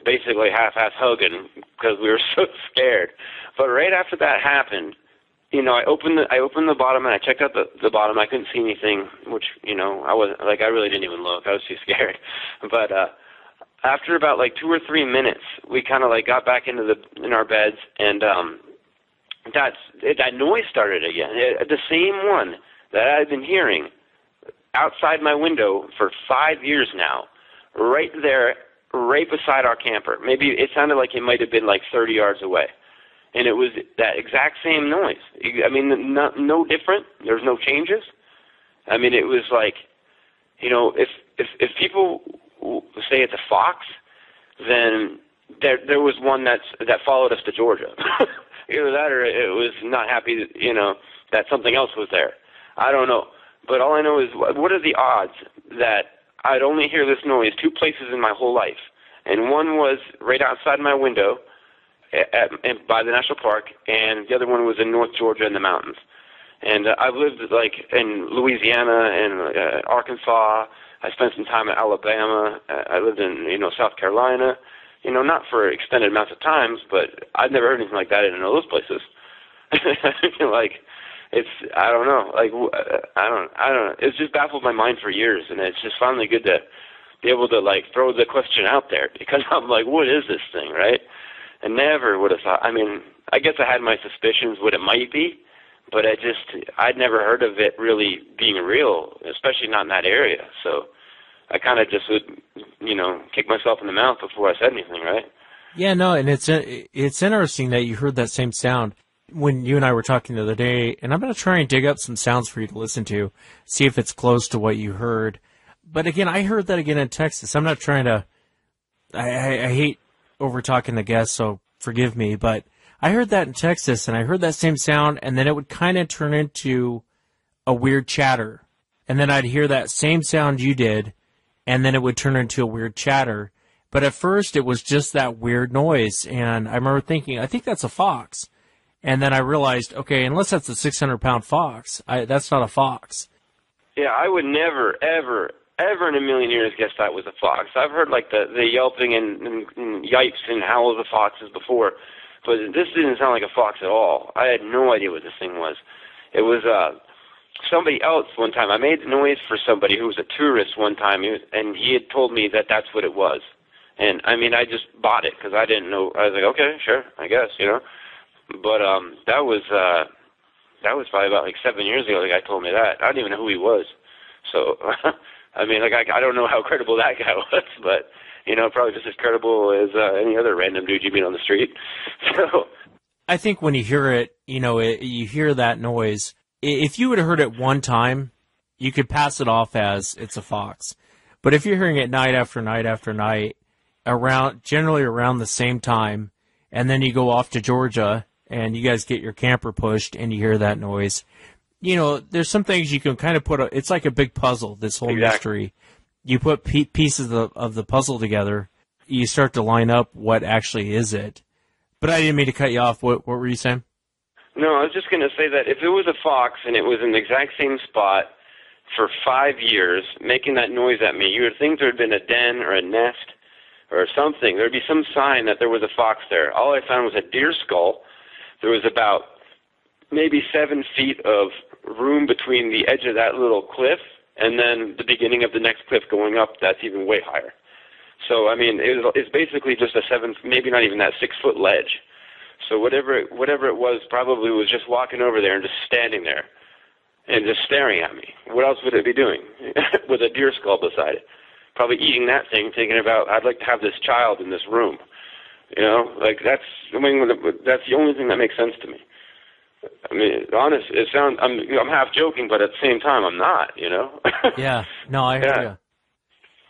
basically half-ass hugging because we were so scared. But right after that happened, I opened the bottom and I checked out the bottom. I couldn't see anything, which, I really didn't even look. I was too scared. But after about 2 or 3 minutes, we kind of got back in our beds, and that noise started again. The same one that I've been hearing outside my window for 5 years now, right there, right beside our camper. Maybe it sounded like it might have been 30 yards away. And it was that exact same noise. No different. There's no changes. It was if people say it's a fox, then there was one that followed us to Georgia. Either that or it was not happy, that something else was there. I don't know. But all I know is, what are the odds that I'd only hear this noise 2 places in my whole life? And one was right outside my window by the national park, and the other one was in North Georgia in the mountains. And I've lived in Louisiana and Arkansas. I spent some time in Alabama. I lived in South Carolina. Not for extended amounts of times, but I've never heard anything like that in any of those places. I don't know. I don't. It's just baffled my mind for years, and it's just finally good to be able to throw the question out there, because I'm like, what is this thing, right? I never would have thought. I mean, I guess I had my suspicions what it might be, but I'd never heard of it really being real, especially not in that area. So I kind of just would, kick myself in the mouth before I said anything, right? Yeah, no, and it's interesting that you heard that same sound when you and I were talking the other day, and I'm going to try and dig up some sounds for you to listen to, see if it's close to what you heard. But again, I heard that again in Texas. I'm not trying to, I hate over-talking the guests, so forgive me, but I heard that in Texas, and I heard that same sound, and then it would kind of turn into a weird chatter. And then I'd hear that same sound you did, and then it would turn into a weird chatter. But at first, it was just that weird noise, and I remember thinking, I think that's a fox. And then I realized, okay, unless that's a 600-pound fox, that's not a fox. Yeah, I would never, ever, ever in a million years guess that was a fox. I've heard the yelping and yipes and howls of foxes before, but this didn't sound like a fox at all. I had no idea what this thing was. It was somebody else one time. I made the noise for somebody who was a tourist one time, and he had told me that that's what it was. And, I mean, I just bought it because I didn't know. I was like, okay, sure, I guess, But that was probably about 7 years ago the guy told me that. I didn't even know who he was. So, I mean, I don't know how credible that guy was, but, probably just as credible as any other random dude you meet on the street. So, I think when you hear it, you hear that noise. If you would have heard it one time, you could pass it off as it's a fox. But if you're hearing it night after night after night, generally around the same time, and then you go off to Georgia, and you guys get your camper pushed, and you hear that noise. There's some things you can kind of it's like a big puzzle, this whole mystery. You put pieces of the puzzle together, you start to line up what actually is it. But I didn't mean to cut you off. What were you saying? No, I was just going to say that if it was a fox and it was in the exact same spot for 5 years, making that noise at me, you would think there had been a den or a nest or something. There would be some sign that there was a fox there. All I found was a deer skull. There was about maybe 7 feet of room between the edge of that little cliff and then the beginning of the next cliff going up that's even way higher. So, I mean, it's basically just a 7, maybe not even that 6-foot ledge. So whatever it was probably was just walking over there and just standing there and just staring at me. What else would it be doing with a deer skull beside it? Probably eating that thing, thinking about, I'd like to have this child in this room. That's the only thing that makes sense to me. I mean, honest, I'm half joking, but at the same time, I'm not, Yeah, no, I hear you.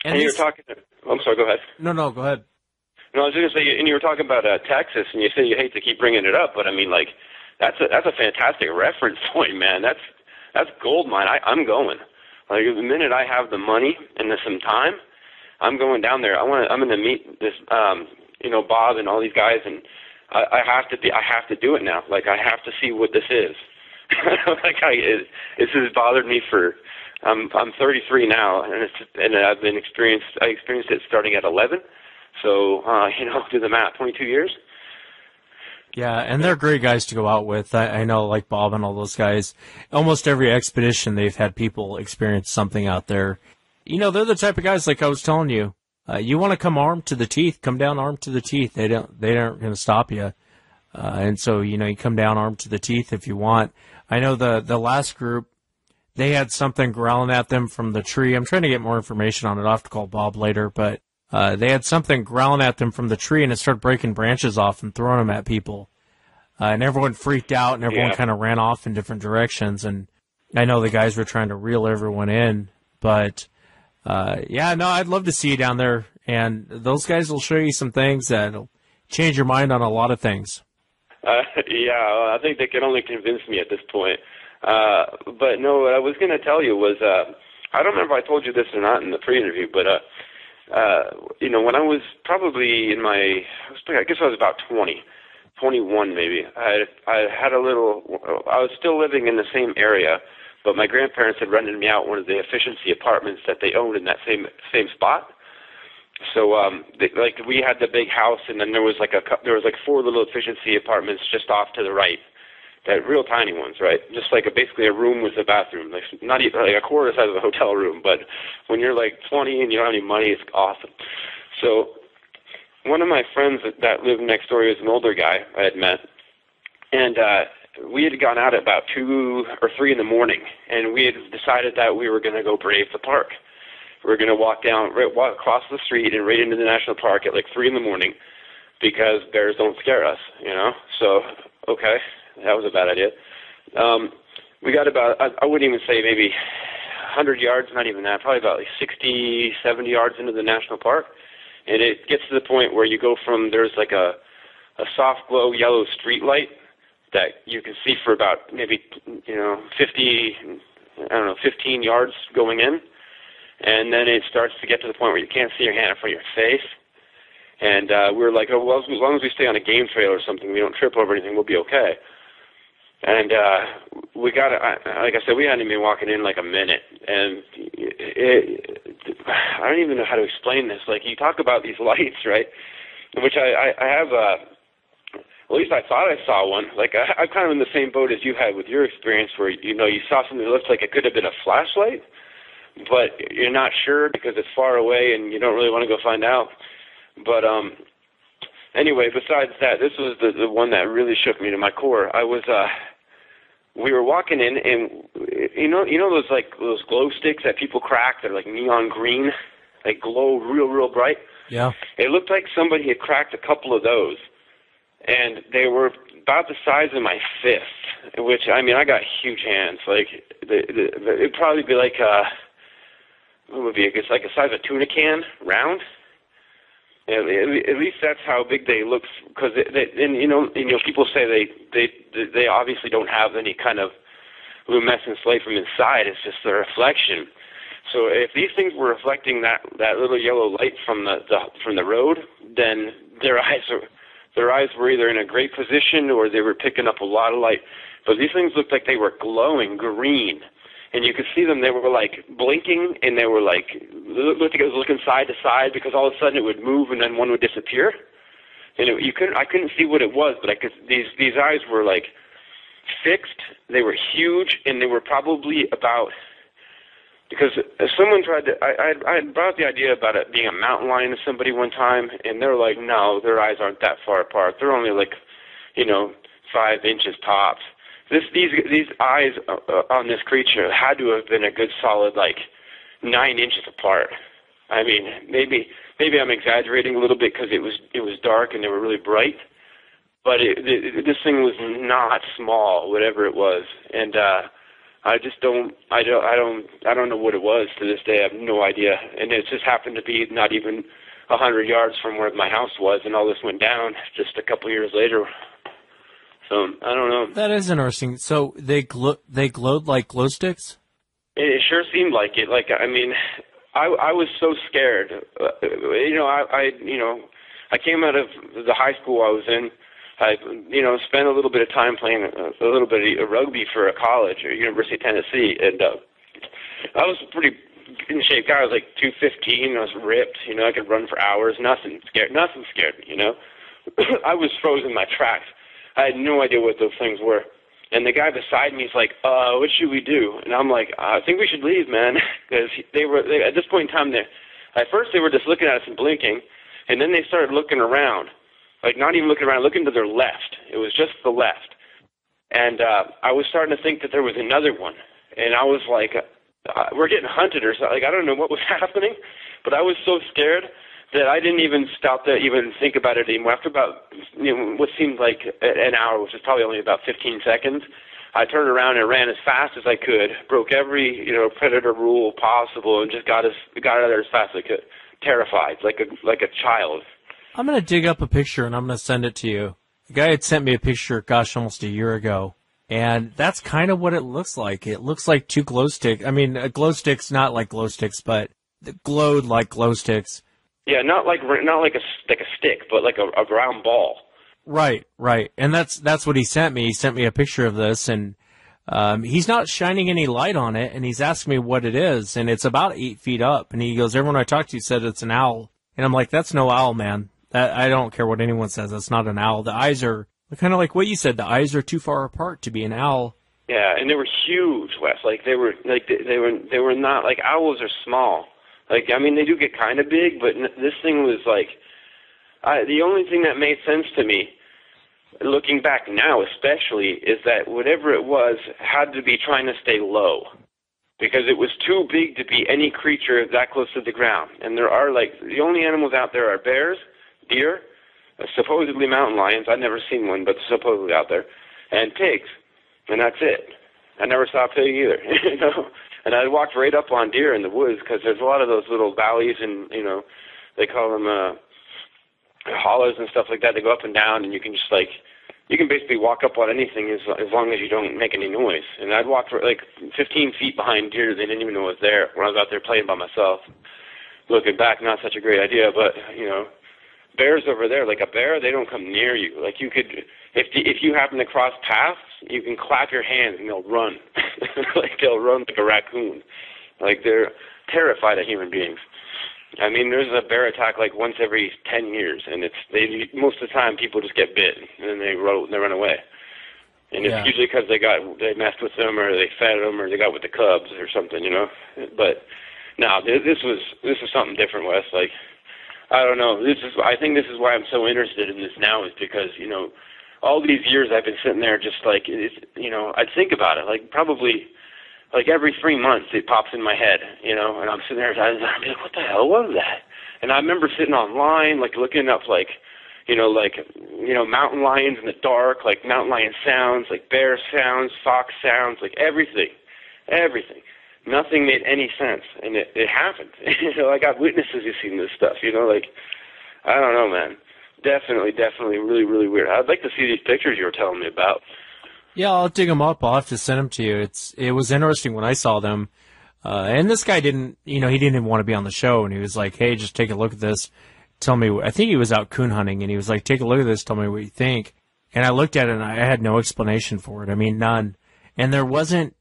And you're talking, I'm sorry, go ahead. No, go ahead. No, I was just going to say, and you were talking about Texas, and you say you hate to keep bringing it up, but I mean, that's a fantastic reference point, man. That's gold mine. I'm going. The minute I have the money and some time, I'm going down there. I'm going to meet this, Bob and all these guys, and I have to do it now. I have to see what this is. This has bothered me for. I'm 33 now, and I experienced it starting at 11. So do the math, 22 years. Yeah, and they're great guys to go out with. I know, like Bob and all those guys. Almost every expedition, they've had people experience something out there. They're the type of guys, like I was telling you. You want to come armed to the teeth, come down armed to the teeth. They aren't going to stop you. And so, you come down armed to the teeth if you want. I know the last group, they had something growling at them from the tree. I'm trying to get more information on it. I'll have to call Bob later, but they had something growling at them from the tree, and it started breaking branches off and throwing them at people. And everyone freaked out, and everyone kind of ran off in different directions. And I know the guys were trying to reel everyone in, but I'd love to see you down there And those guys will show you some things that'll change your mind on a lot of things. Yeah, I think they can only convince me at this point. But no, what I was going to tell you was, I don't remember if I told you this or not in the pre-interview, but, when I was probably I guess I was about 21 maybe, I was still living in the same area, but my grandparents had rented me out one of the efficiency apartments that they owned in that same spot. So we had the big house, and then there was like 4 little efficiency apartments just off to the right, that real tiny ones, right? Just like basically a room with a bathroom, like not even like a quarter size of a hotel room. But when you're like 20 and you don't have any money, it's awesome. So one of my friends that lived next door, he was an older guy I had met, and we had gone out at about 2 or 3 in the morning, and we had decided that we were going to go brave the park. We were going to walk across the street and right into the national park at like 3 in the morning, because bears don't scare us, So, okay, that was a bad idea. We got about, I wouldn't even say maybe 100 yards, not even that, probably about like 60, 70 yards into the national park. And it gets to the point where you go from, there's like a soft glow yellow street light that you can see for about maybe, 15 yards going in. And then it starts to get to the point where you can't see your hand in front of your face. And we were like, oh, well, as long as we stay on a game trail or something, we don't trip over anything, we'll be okay. And we got, like I said, we hadn't been walking in like a minute. And I don't even know how to explain this. Like, you talk about these lights, right, which I have, at least I thought I saw one. Like, I'm kind of in the same boat as you had with your experience where, you saw something that looked like it could have been a flashlight, but you're not sure because it's far away and you don't really want to go find out. But anyway, besides that, this was the one that really shook me to my core. We were walking in, and you know those glow sticks that people crack that are like neon green, like glow real bright. Yeah. It looked like somebody had cracked a couple of those, and they were about the size of my fist. Which, I mean, I got huge hands. Like it'd probably be like what would be? It's like the size of a tuna can, round. At least that's how big they look, because people say they obviously don't have any kind of luminescence light from inside. It's just the reflection. So if these things were reflecting that little yellow light from the road, then their eyes were either in a great position or they were picking up a lot of light. But these things looked like they were glowing green. And you could see them, they were like blinking, and they were like, looked like it was looking side to side, because all of a sudden it would move and then one would disappear. And I couldn't see what it was, but these eyes were like fixed, they were huge, and they were probably about, because someone tried to, I brought the idea about it being a mountain lion to somebody one time, and they're like, no, their eyes aren't that far apart. They're only like, 5 inches tops. These eyes on this creature had to have been a good solid 9 inches apart. I mean, maybe I'm exaggerating a little bit because it was dark and they were really bright, but this thing was not small, whatever it was, and I don't know what it was to this day. I have no idea, and it just happened to be not even 100 yards from where my house was, and all this went down just a couple years later. So, I don't know. That is interesting. So they glowed like glow sticks? It sure seemed like it. Like, I mean, I was so scared. I came out of the high school I was in. I, spent a little bit of time playing a little bit of rugby for a college at University of Tennessee, and I was a pretty in shape guy. I was like 215. I was ripped. I could run for hours. Nothing scared me. I was frozen in my tracks. I had no idea what those things were. And the guy beside me is like, what should we do? And I'm like, I think we should leave, man. Because they at this point in time, at first they were just looking at us and blinking, and then they started looking around. Like, not even looking around, looking to their left. It was just the left. And I was starting to think that there was another one. And I was like, we're getting hunted or something. Like, I don't know what was happening, but I was so scared that I didn't even stop to even think about it anymore. After about what seemed like an hour, which was probably only about 15 seconds, I turned around and ran as fast as I could, broke every predator rule possible, and just got out of there as fast as I could. terrified, like a child. I'm going to dig up a picture and I'm going to send it to you. The guy had sent me a picture, gosh, almost a year ago. And that's kind of what it looks like. It looks like two glow sticks. I mean, glow sticks, not like glow sticks, but glowed like glow sticks. Yeah, not like a stick, but like a round ball. Right. And that's what he sent me. He sent me a picture of this, and he's not shining any light on it, and he's asking me what it is, and it's about 8 feet up. And he goes, everyone I talked to said it's an owl. And I'm like, that's no owl, man. I don't care what anyone says. That's not an owl. The eyes are kind of like what you said. The eyes are too far apart to be an owl. Yeah, and they were huge, Wes. Like they were not like owls are small. Like I mean, they do get kind of big, but this thing was like the only thing that made sense to me, looking back now especially, is that whatever it was had to be trying to stay low, because it was too big to be any creature that close to the ground. And there are like the only animals out there are bears, deer, supposedly mountain lions. I've never seen one, but supposedly out there, and pigs, and that's it. I never saw a pig either, you know. And I walked right up on deer in the woods because there's a lot of those little valleys, and you know, they call them hollows and stuff like that. They go up and down, and you can just like you can basically walk up on anything as long as you don't make any noise. And I'd walk for like 15 feet behind deer. They didn't even know I was there when I was out there playing by myself. Looking back, not such a great idea, but you know. Bears over there, like a bear, they don't come near you. Like you could, if you happen to cross paths, you can clap your hands and they'll run. Like they'll run like a raccoon. Like they're terrified of human beings. I mean, there's a bear attack like once every 10 years, and most of the time people just get bit and then they run away. And it's usually because they messed with them or they fed them or they got with the cubs or something, you know. But no, this was something different, Wes. Like. I don't know. I think this is why I'm so interested in this now, is because, you know, all these years I've been sitting there just like, you know, I'd think about it, like probably like every 3 months it pops in my head, you know, and I'm sitting there and I'm like, what the hell was that? And I remember sitting online, like looking up like, you know, mountain lions in the dark, like mountain lion sounds, like bear sounds, fox sounds, like everything. Nothing made any sense, and it happened. You know, I got witnesses who've seen this stuff, you know, like, I don't know, man. Definitely really, really weird. I'd like to see these pictures you were telling me about. Yeah, I'll dig them up. I'll have to send them to you. It was interesting when I saw them. And this guy didn't even want to be on the show, and he was like, hey, just take a look at this. Tell me, I think he was out coon hunting, and he was like, take a look at this, tell me what you think. And I looked at it, and I had no explanation for it. I mean, none. And there wasn't...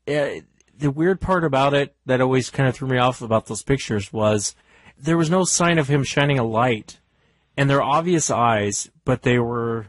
the weird part about it that always kind of threw me off about those pictures was there was no sign of him shining a light. And they're obvious eyes, but they were...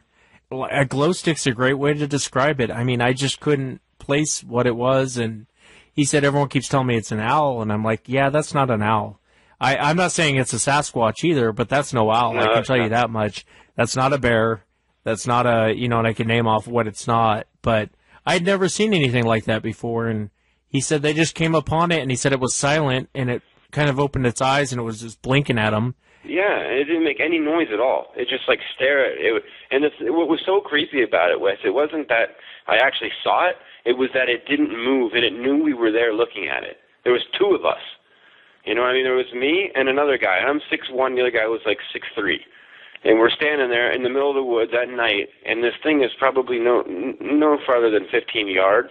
A glow stick's a great way to describe it. I mean, I just couldn't place what it was, and he said everyone keeps telling me it's an owl, and I'm like, yeah, that's not an owl. I'm not saying it's a Sasquatch either, but that's no owl. No, I can tell you that much. That's not a bear. That's not a, you know, and I can name off what it's not. But I'd never seen anything like that before, and he said they just came upon it, and he said it was silent, and it kind of opened its eyes, and it was just blinking at him. Yeah, it didn't make any noise at all. It just, like, stared at it. And what was so creepy about it, Wes, it wasn't that I actually saw it. It was that it didn't move, and it knew we were there looking at it. There was two of us. You know what I mean? There was me and another guy. I'm 6'1", the other guy was, like, 6'3". And we're standing there in the middle of the woods at night, and this thing is probably no farther than 15 yards.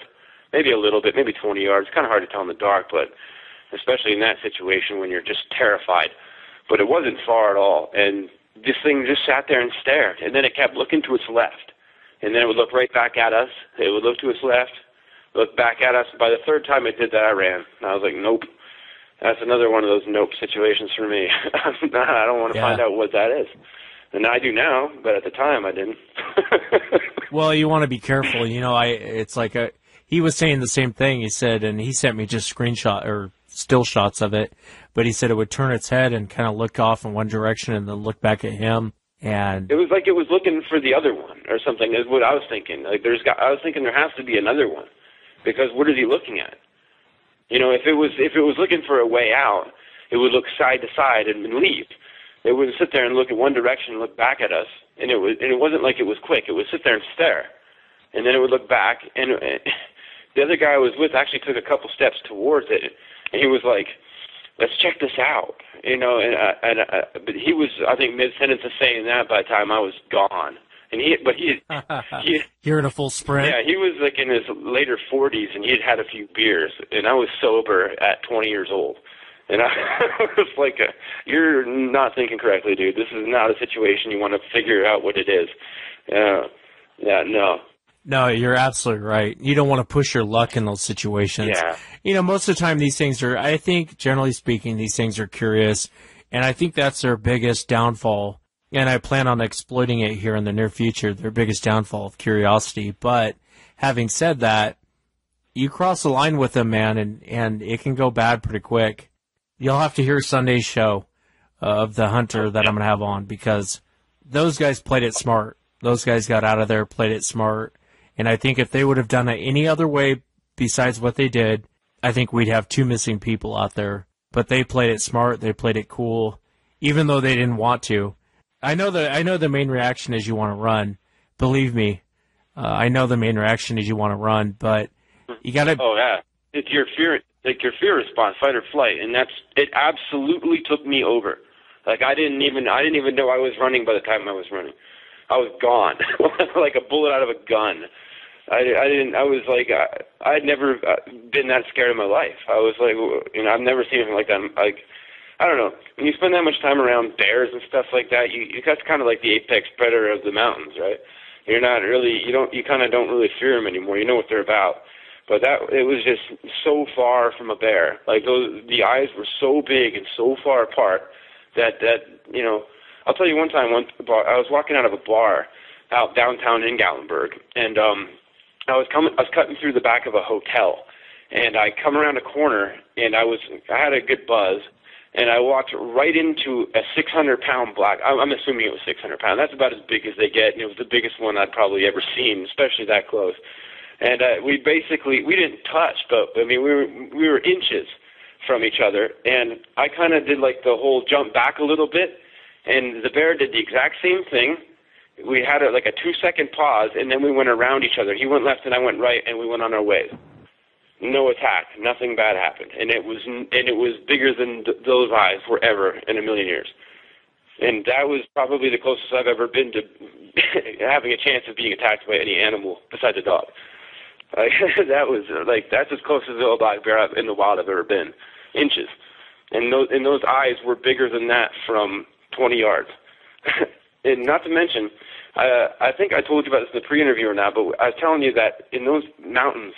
Maybe a little bit, maybe 20 yards. It's kind of hard to tell in the dark, but especially in that situation when you're just terrified. But it wasn't far at all, and this thing just sat there and stared, and then it kept looking to its left, and then it would look right back at us. It would look to its left, look back at us. By the third time it did that, I ran. And I was like, nope. That's another one of those nope situations for me. I don't want to find out what that is. And I do now, but at the time I didn't. Well, you want to be careful. You know, it's like he was saying the same thing. He said, and he sent me just screenshot or still shots of it, but he said it would turn its head and kind of look off in one direction and then look back at him. And it was like it was looking for the other one or something, is what I was thinking. Like I was thinking there has to be another one, because what is he looking at? You know, if it was looking for a way out, it would look side to side and leave. It would sit there and look in one direction and look back at us, and it wasn't like it was quick. It would sit there and stare, and then it would look back. And the other guy I was with actually took a couple steps towards it, and he was like let's check this out, you know. But he was, I think, mid-sentence of saying that by the time I was gone. And You're in a full sprint. Yeah, he was like in his later 40s, and he had had a few beers, and I was sober at 20 years old. And I was like, you're not thinking correctly, dude. This is not a situation you want to figure out what it is. Yeah, no. No, you're absolutely right. You don't want to push your luck in those situations. Yeah. You know, most of the time these things are, I think, generally speaking, these things are curious, and I think that's their biggest downfall, and I plan on exploiting it here in the near future, their biggest downfall of curiosity. But having said that, you cross the line with them, man, and it can go bad pretty quick. You'll have to hear Sunday's show of the hunter that I'm going to have on, because those guys played it smart. Those guys got out of there, played it smart. And I think if they would have done it any other way besides what they did, I think we'd have 2 missing people out there. But they played it smart. They played it cool, even though they didn't want to. I know the main reaction is you want to run. Believe me, I know the main reaction is you want to run, but you got to. Oh yeah, it's your fear, like your fear response, fight or flight, and it. Absolutely took me over. Like I didn't even know I was running by the time I was running. I was gone, like a bullet out of a gun. I'd never been that scared in my life. I was like, you know, I've never seen anything like that. Like, I don't know. When you spend that much time around bears and stuff like that, that's kind of like the apex predator of the mountains, right? You're not really, you kind of don't really fear them anymore. You know what they're about. But it was just so far from a bear. Like the eyes were so big and so far apart that you know. I'll tell you one time. I was walking out of a bar out downtown in Gatlinburg, and I was cutting through the back of a hotel, and I come around a corner, and I had a good buzz, and I walked right into a 600-pound black. I'm assuming it was 600 pounds. That's about as big as they get, and it was the biggest one I'd probably ever seen, especially that close. And we didn't touch, but I mean we were inches from each other, and I kind of did like the whole jump back a little bit, and the bear did the exact same thing. We had a 2-second pause, and then we went around each other. He went left and I went right, and we went on our way. No attack, nothing bad happened, and it was bigger than those eyes were ever in a million years. And that was probably the closest I've ever been to having a chance of being attacked by any animal besides a dog. That's as close as a black bear in the wild I've ever been, inches. And those eyes were bigger than that from 20 yards. And not to mention, I think I told you about this in the pre-interview or not, but I was telling you that in those mountains,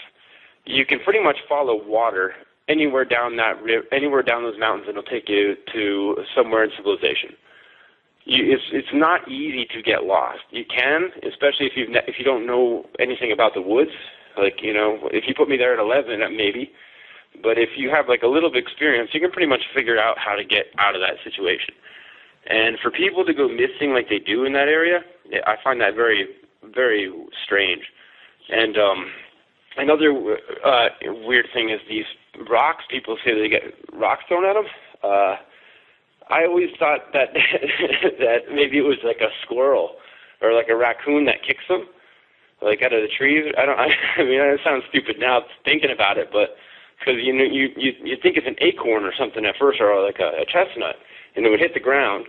you can pretty much follow water anywhere down those mountains, and it'll take you to somewhere in civilization. It's not easy to get lost. You can, especially if you don't know anything about the woods. Like, you know, if you put me there at 11, maybe. But if you have like a little bit of experience, you can pretty much figure out how to get out of that situation. And for people to go missing like they do in that area, I find that very, very strange. And another weird thing is these rocks. People say they get rocks thrown at them. I always thought that that maybe it was like a squirrel or like a raccoon that kicks them, like out of the trees. I mean, it sounds stupid now thinking about it, but because you think it's an acorn or something at first, or like a chestnut, and it would hit the ground.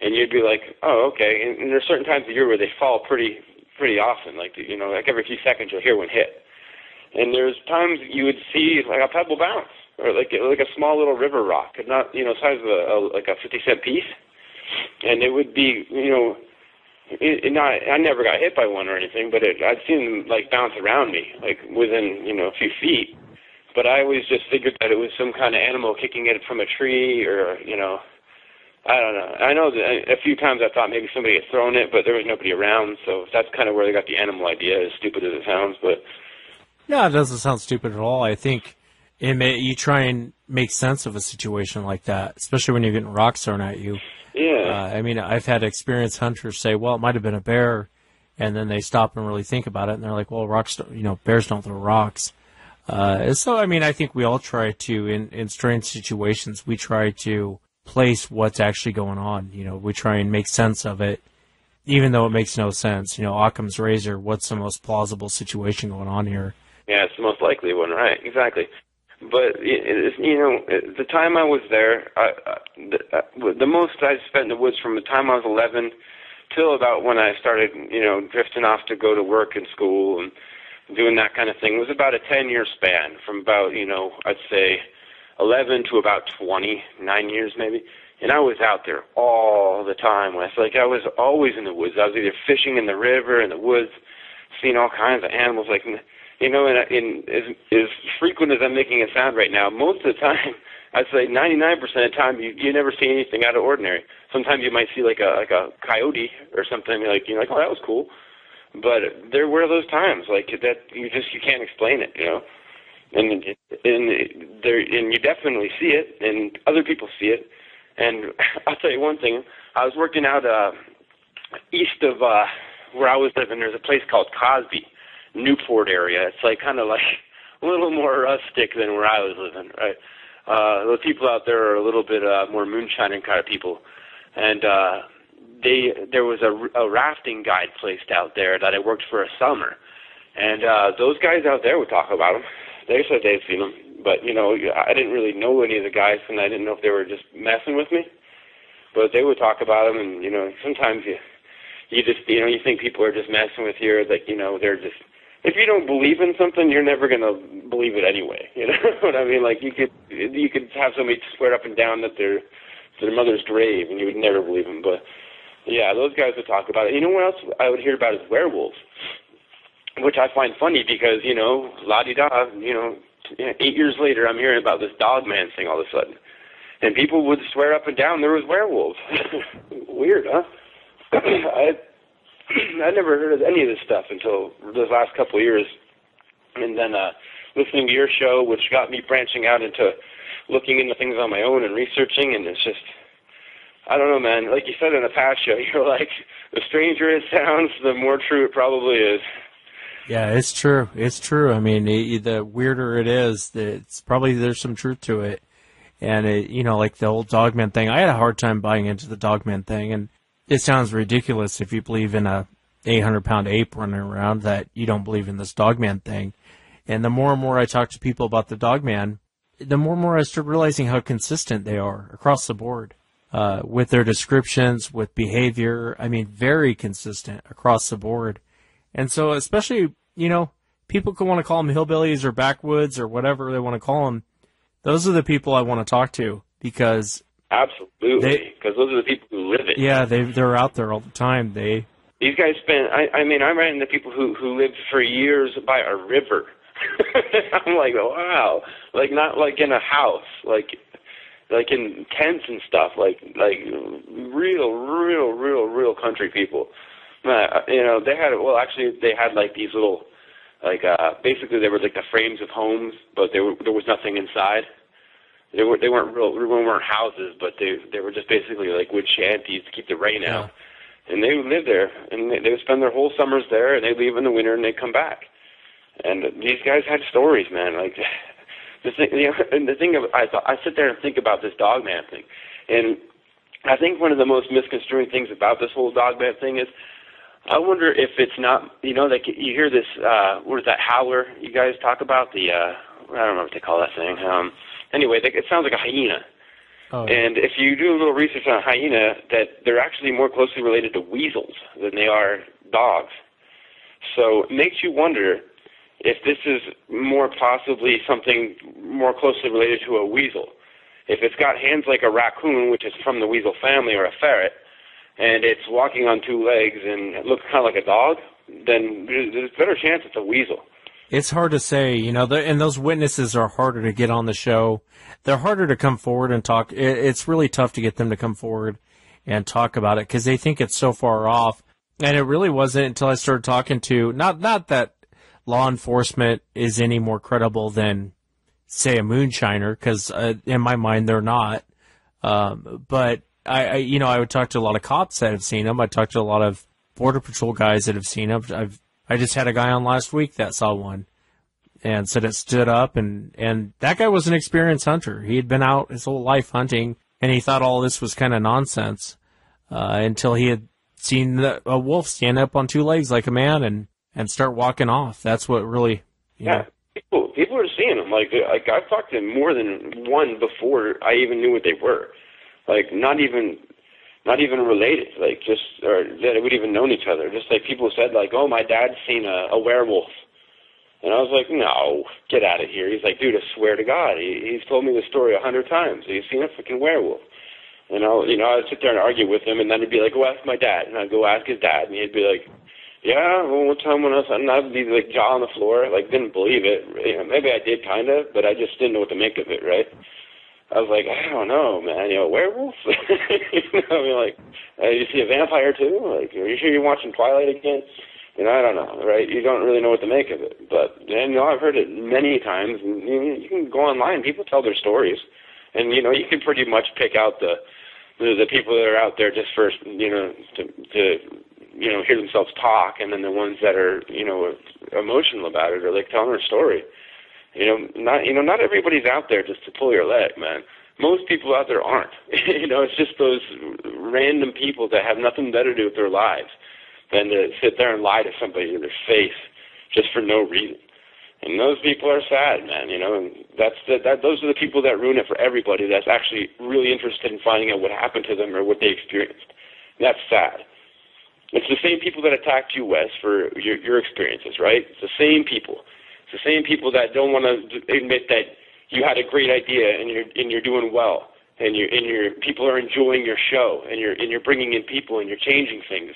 And you'd be like, oh, okay. And there's certain times of the year where they fall pretty often. Like, you know, like every few seconds you'll hear one hit. And there's times you would see like a pebble bounce, or like a small little river rock, not, you know, size of a 50-cent piece. And it would be, you know, I never got hit by one or anything, but I'd seen them like bounce around me, like within, you know, a few feet. But I always just figured that it was some kind of animal kicking it from a tree, or, you know. I don't know. I know that a few times I thought maybe somebody had thrown it, but there was nobody around, so that's kind of where they got the animal idea, as stupid as it sounds. But no, it doesn't sound stupid at all. I think you try and make sense of a situation like that, especially when you're getting rocks thrown at you. Yeah. I mean, I've had experienced hunters say, well, it might have been a bear, and then they stop and really think about it, and they're like, well, bears don't throw rocks. So, I mean, I think we all try to, in strange situations, we try to place what's actually going on. You know, we try and make sense of it, even though it makes no sense. You know, Occam's razor, what's the most plausible situation going on here? Yeah, it's the most likely one, right? Exactly. But the time I was there, the most I spent in the woods from the time I was 11 till about when I started, drifting off to go to work and school and doing that kind of thing was about a 10-year span. From about, I'd say 11 to about 9 years maybe. And I was out there all the time. I was always in the woods. I was either fishing in the river, in the woods, seeing all kinds of animals. And as frequent as I'm making it sound right now, most of the time, I'd say 99% of the time, you never see anything out of ordinary. Sometimes you might see like a coyote or something, oh, that was cool. But there were those times that you can't explain it, And you definitely see it, and other people see it. And I'll tell you one thing. I was working out east of where I was living. There's a place called Cosby, Newport area. It's kind of a little more rustic than where I was living, right? The people out there are a little bit more moonshining kind of people. And there was a rafting guide placed out there that I worked for a summer. And those guys out there would talk about them. They said they'd seen them. But, I didn't really know any of the guys, and I didn't know if they were just messing with me. But they would talk about them, and, sometimes you just, you think people are just messing with you, or they're just, if you don't believe in something, you're never going to believe it anyway. You know what I mean? You could have somebody swear up and down that they're to their mother's grave, and you would never believe them. But, yeah, those guys would talk about it. You know what else I would hear about is werewolves, which I find funny because, la-di-da, 8 years later, I'm hearing about this dogman thing all of a sudden. And people would swear up and down there was werewolves. Weird, huh? I never heard of any of this stuff until those last couple of years. And then listening to your show, which got me branching out into looking into things on my own and researching. And it's just, I don't know, man. Like you said in a past show, you're like, the stranger it sounds, the more true it probably is. Yeah, it's true. It's true. I mean, the weirder it is, it's probably there's some truth to it. And, like the old dogman thing, I had a hard time buying into the dogman thing. And it sounds ridiculous if you believe in a 800-pound ape running around that you don't believe in this dogman thing. And the more and more I talk to people about the dogman, the more and more I start realizing how consistent they are across the board with their descriptions, with behavior. I mean, very consistent across the board. And so especially, people can want to call them hillbillies or backwoods or whatever they want to call them. Those are the people I want to talk to because... Absolutely, because those are the people who live it. Yeah, they're out there all the time. These guys spend... I ran into people who lived for years by a river. I'm like, wow. Not like in a house, like in tents and stuff, like real country people. They had like these little, basically they were like the frames of homes, but there was nothing inside. They weren't houses, but they were just basically like wood shanties to keep the rain out. And they would live there, and they would spend their whole summers there, and they'd leave in the winter, and they'd come back. And these guys had stories, man. Like the thing, I sit there and think about this dogman thing, and I think one of the most misconstruing things about this whole dogman thing is, I wonder if it's not, you hear this, what is that howler you guys talk about? I don't know what they call that thing. Anyway, it sounds like a hyena. Oh, yeah. And if you do a little research on a hyena, that they're actually more closely related to weasels than they are dogs. So it makes you wonder if this is more possibly something more closely related to a weasel. If it's got hands like a raccoon, which is from the weasel family, or a ferret, and it's walking on two legs and it looks kind of like a dog, then there's a better chance it's a weasel. It's hard to say, and those witnesses are harder to get on the show. They're harder to come forward and talk. It's really tough to get them to come forward and talk about it because they think it's so far off. And it really wasn't until I started talking to, not that law enforcement is any more credible than, say, a moonshiner, because in my mind they're not. But I would talk to a lot of cops that have seen them. I talked to a lot of Border Patrol guys that have seen them. I just had a guy on last week that saw one and said it stood up, and that guy was an experienced hunter. He had been out his whole life hunting, and he thought all this was kind of nonsense until he had seen a wolf stand up on two legs like a man and start walking off. That's what really... Yeah, People are seeing them. Like I've talked to more than one before I even knew what they were. Like not even related. Like just or that would even known each other. Just like people said, like, oh, my dad's seen a werewolf. And I was like, no, get out of here. He's like, dude, I swear to God, he's told me the story 100 times. He's seen a freaking werewolf. And I'd sit there and argue with him, and then he'd be like, go ask my dad. And I'd go ask his dad, and he'd be like, yeah, well, one time when I was, and I'd be like jaw on the floor, like didn't believe it. You know, maybe I did kind of, but I just didn't know what to make of it, right? I was like, I don't know, man. Werewolf? I mean, like, you see a vampire too? Like, are you sure you're watching Twilight again? I don't know, right? You don't really know what to make of it. But, I've heard it many times. And, you can go online. People tell their stories. And, you can pretty much pick out the people that are out there just for, to hear themselves talk. And then the ones that are, emotional about it or like telling their story. Not everybody's out there just to pull your leg, man. Most people out there aren't. It's just those random people that have nothing better to do with their lives than to sit there and lie to somebody in their face just for no reason. And those people are sad, man, and those are the people that ruin it for everybody that's actually really interested in finding out what happened to them or what they experienced. And that's sad. It's the same people that attacked you, Wes, for your experiences, right? It's the same people. It's the same people that don't want to admit that you had a great idea and you're doing well, and your people are enjoying your show, and you're bringing in people and you're changing things.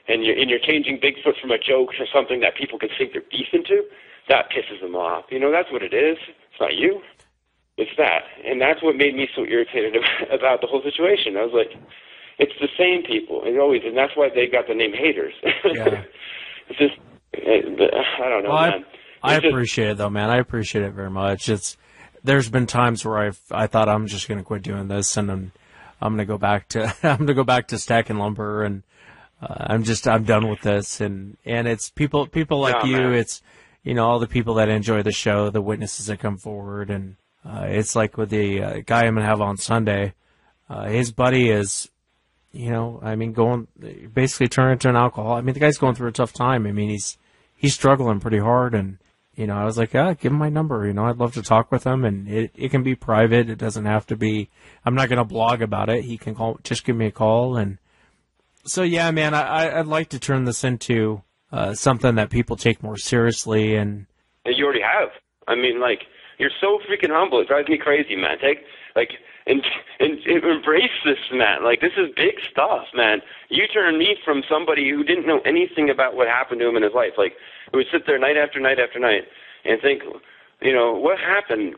And you're changing Bigfoot from a joke to something that people can sink their teeth into, that pisses them off. That's what it is. It's not you. It's that. And that's what made me so irritated about the whole situation. I was like, it's the same people. And that's why they got the name haters. Yeah. It's just, I don't know, man. I appreciate it, though, man. I appreciate it very much. There's been times where I thought I'm just going to quit doing this, and I'm going to go back to stacking lumber, and I'm done with this, and it's people like you, man. It's, all the people that enjoy the show, the witnesses that come forward, and it's like with the guy I'm going to have on Sunday, his buddy is, going, basically turning into an alcoholic. I mean, the guy's going through a tough time. I mean, he's struggling pretty hard, and, I was like, give him my number, I'd love to talk with him, and it can be private. It doesn't have to be, I'm not going to blog about it. He can just give me a call, and so, yeah, man, I'd like to turn this into something that people take more seriously. And you already have. I mean, like, you're so freaking humble. It drives me crazy, man. And embrace this, man. Like, this is big stuff, man. You turned me from somebody who didn't know anything about what happened to him in his life. Like, who would sit there night after night after night and think, what happened?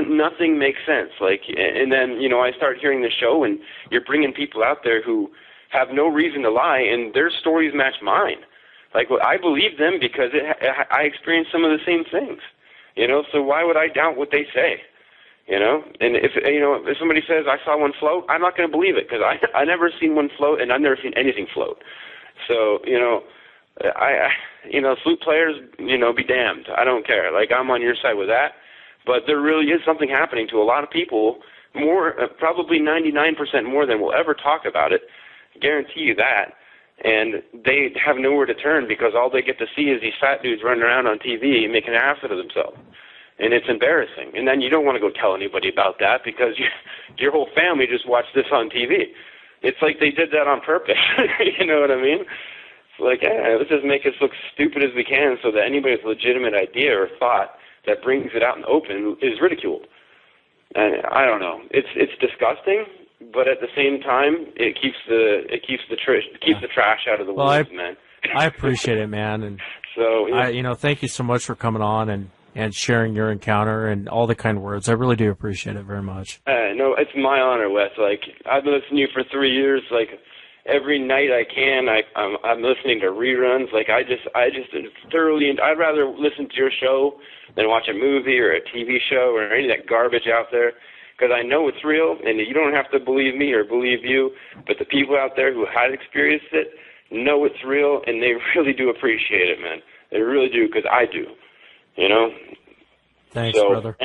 Nothing makes sense. Like, and then, I start hearing the show, and you're bringing people out there who have no reason to lie, and their stories match mine. Like, I believe them because I experienced some of the same things, so why would I doubt what they say, and if somebody says I saw one float, I'm not going to believe it because I never seen one float, and I've never seen anything float. So, flute players, be damned. I don't care. Like, I'm on your side with that, but there really is something happening to a lot of people, more, probably 99% more than we'll ever talk about it. Guarantee you that. And they have nowhere to turn because all they get to see is these fat dudes running around on TV making an ass of themselves. And it's embarrassing. And then you don't want to go tell anybody about that because your whole family just watched this on TV. It's like they did that on purpose. You know what I mean? It's like, let's just make us look stupid as we can so that anybody's legitimate idea or thought that brings it out in the open is ridiculed. And I don't know. It's disgusting. But at the same time, it keeps the trash out of the woods, man. I appreciate it, man, and so thank you so much for coming on and sharing your encounter and all the kind words. I really do appreciate it very much. No, it's my honor, Wes. Like, I've been listening to you for 3 years. Like, every night I can, I'm listening to reruns. Like, I just thoroughly. I'd rather listen to your show than watch a movie or a TV show or any of that garbage out there. Because I know it's real, and you don't have to believe me or believe you, but the people out there who had experienced it know it's real, and they really do appreciate it, man. They really do, because I do, Thanks, brother.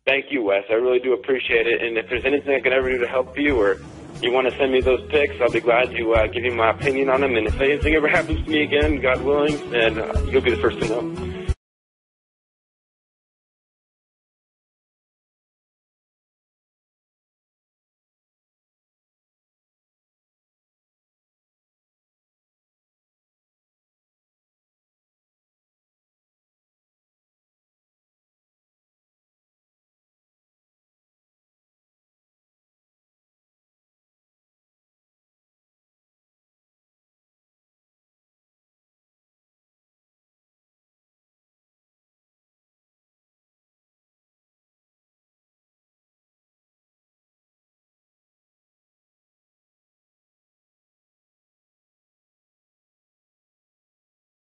Thank you, Wes. I really do appreciate it, and if there's anything I can ever do to help you or you want to send me those pics, I'll be glad to give you my opinion on them, and if anything ever happens to me again, God willing, then you'll be the first to know.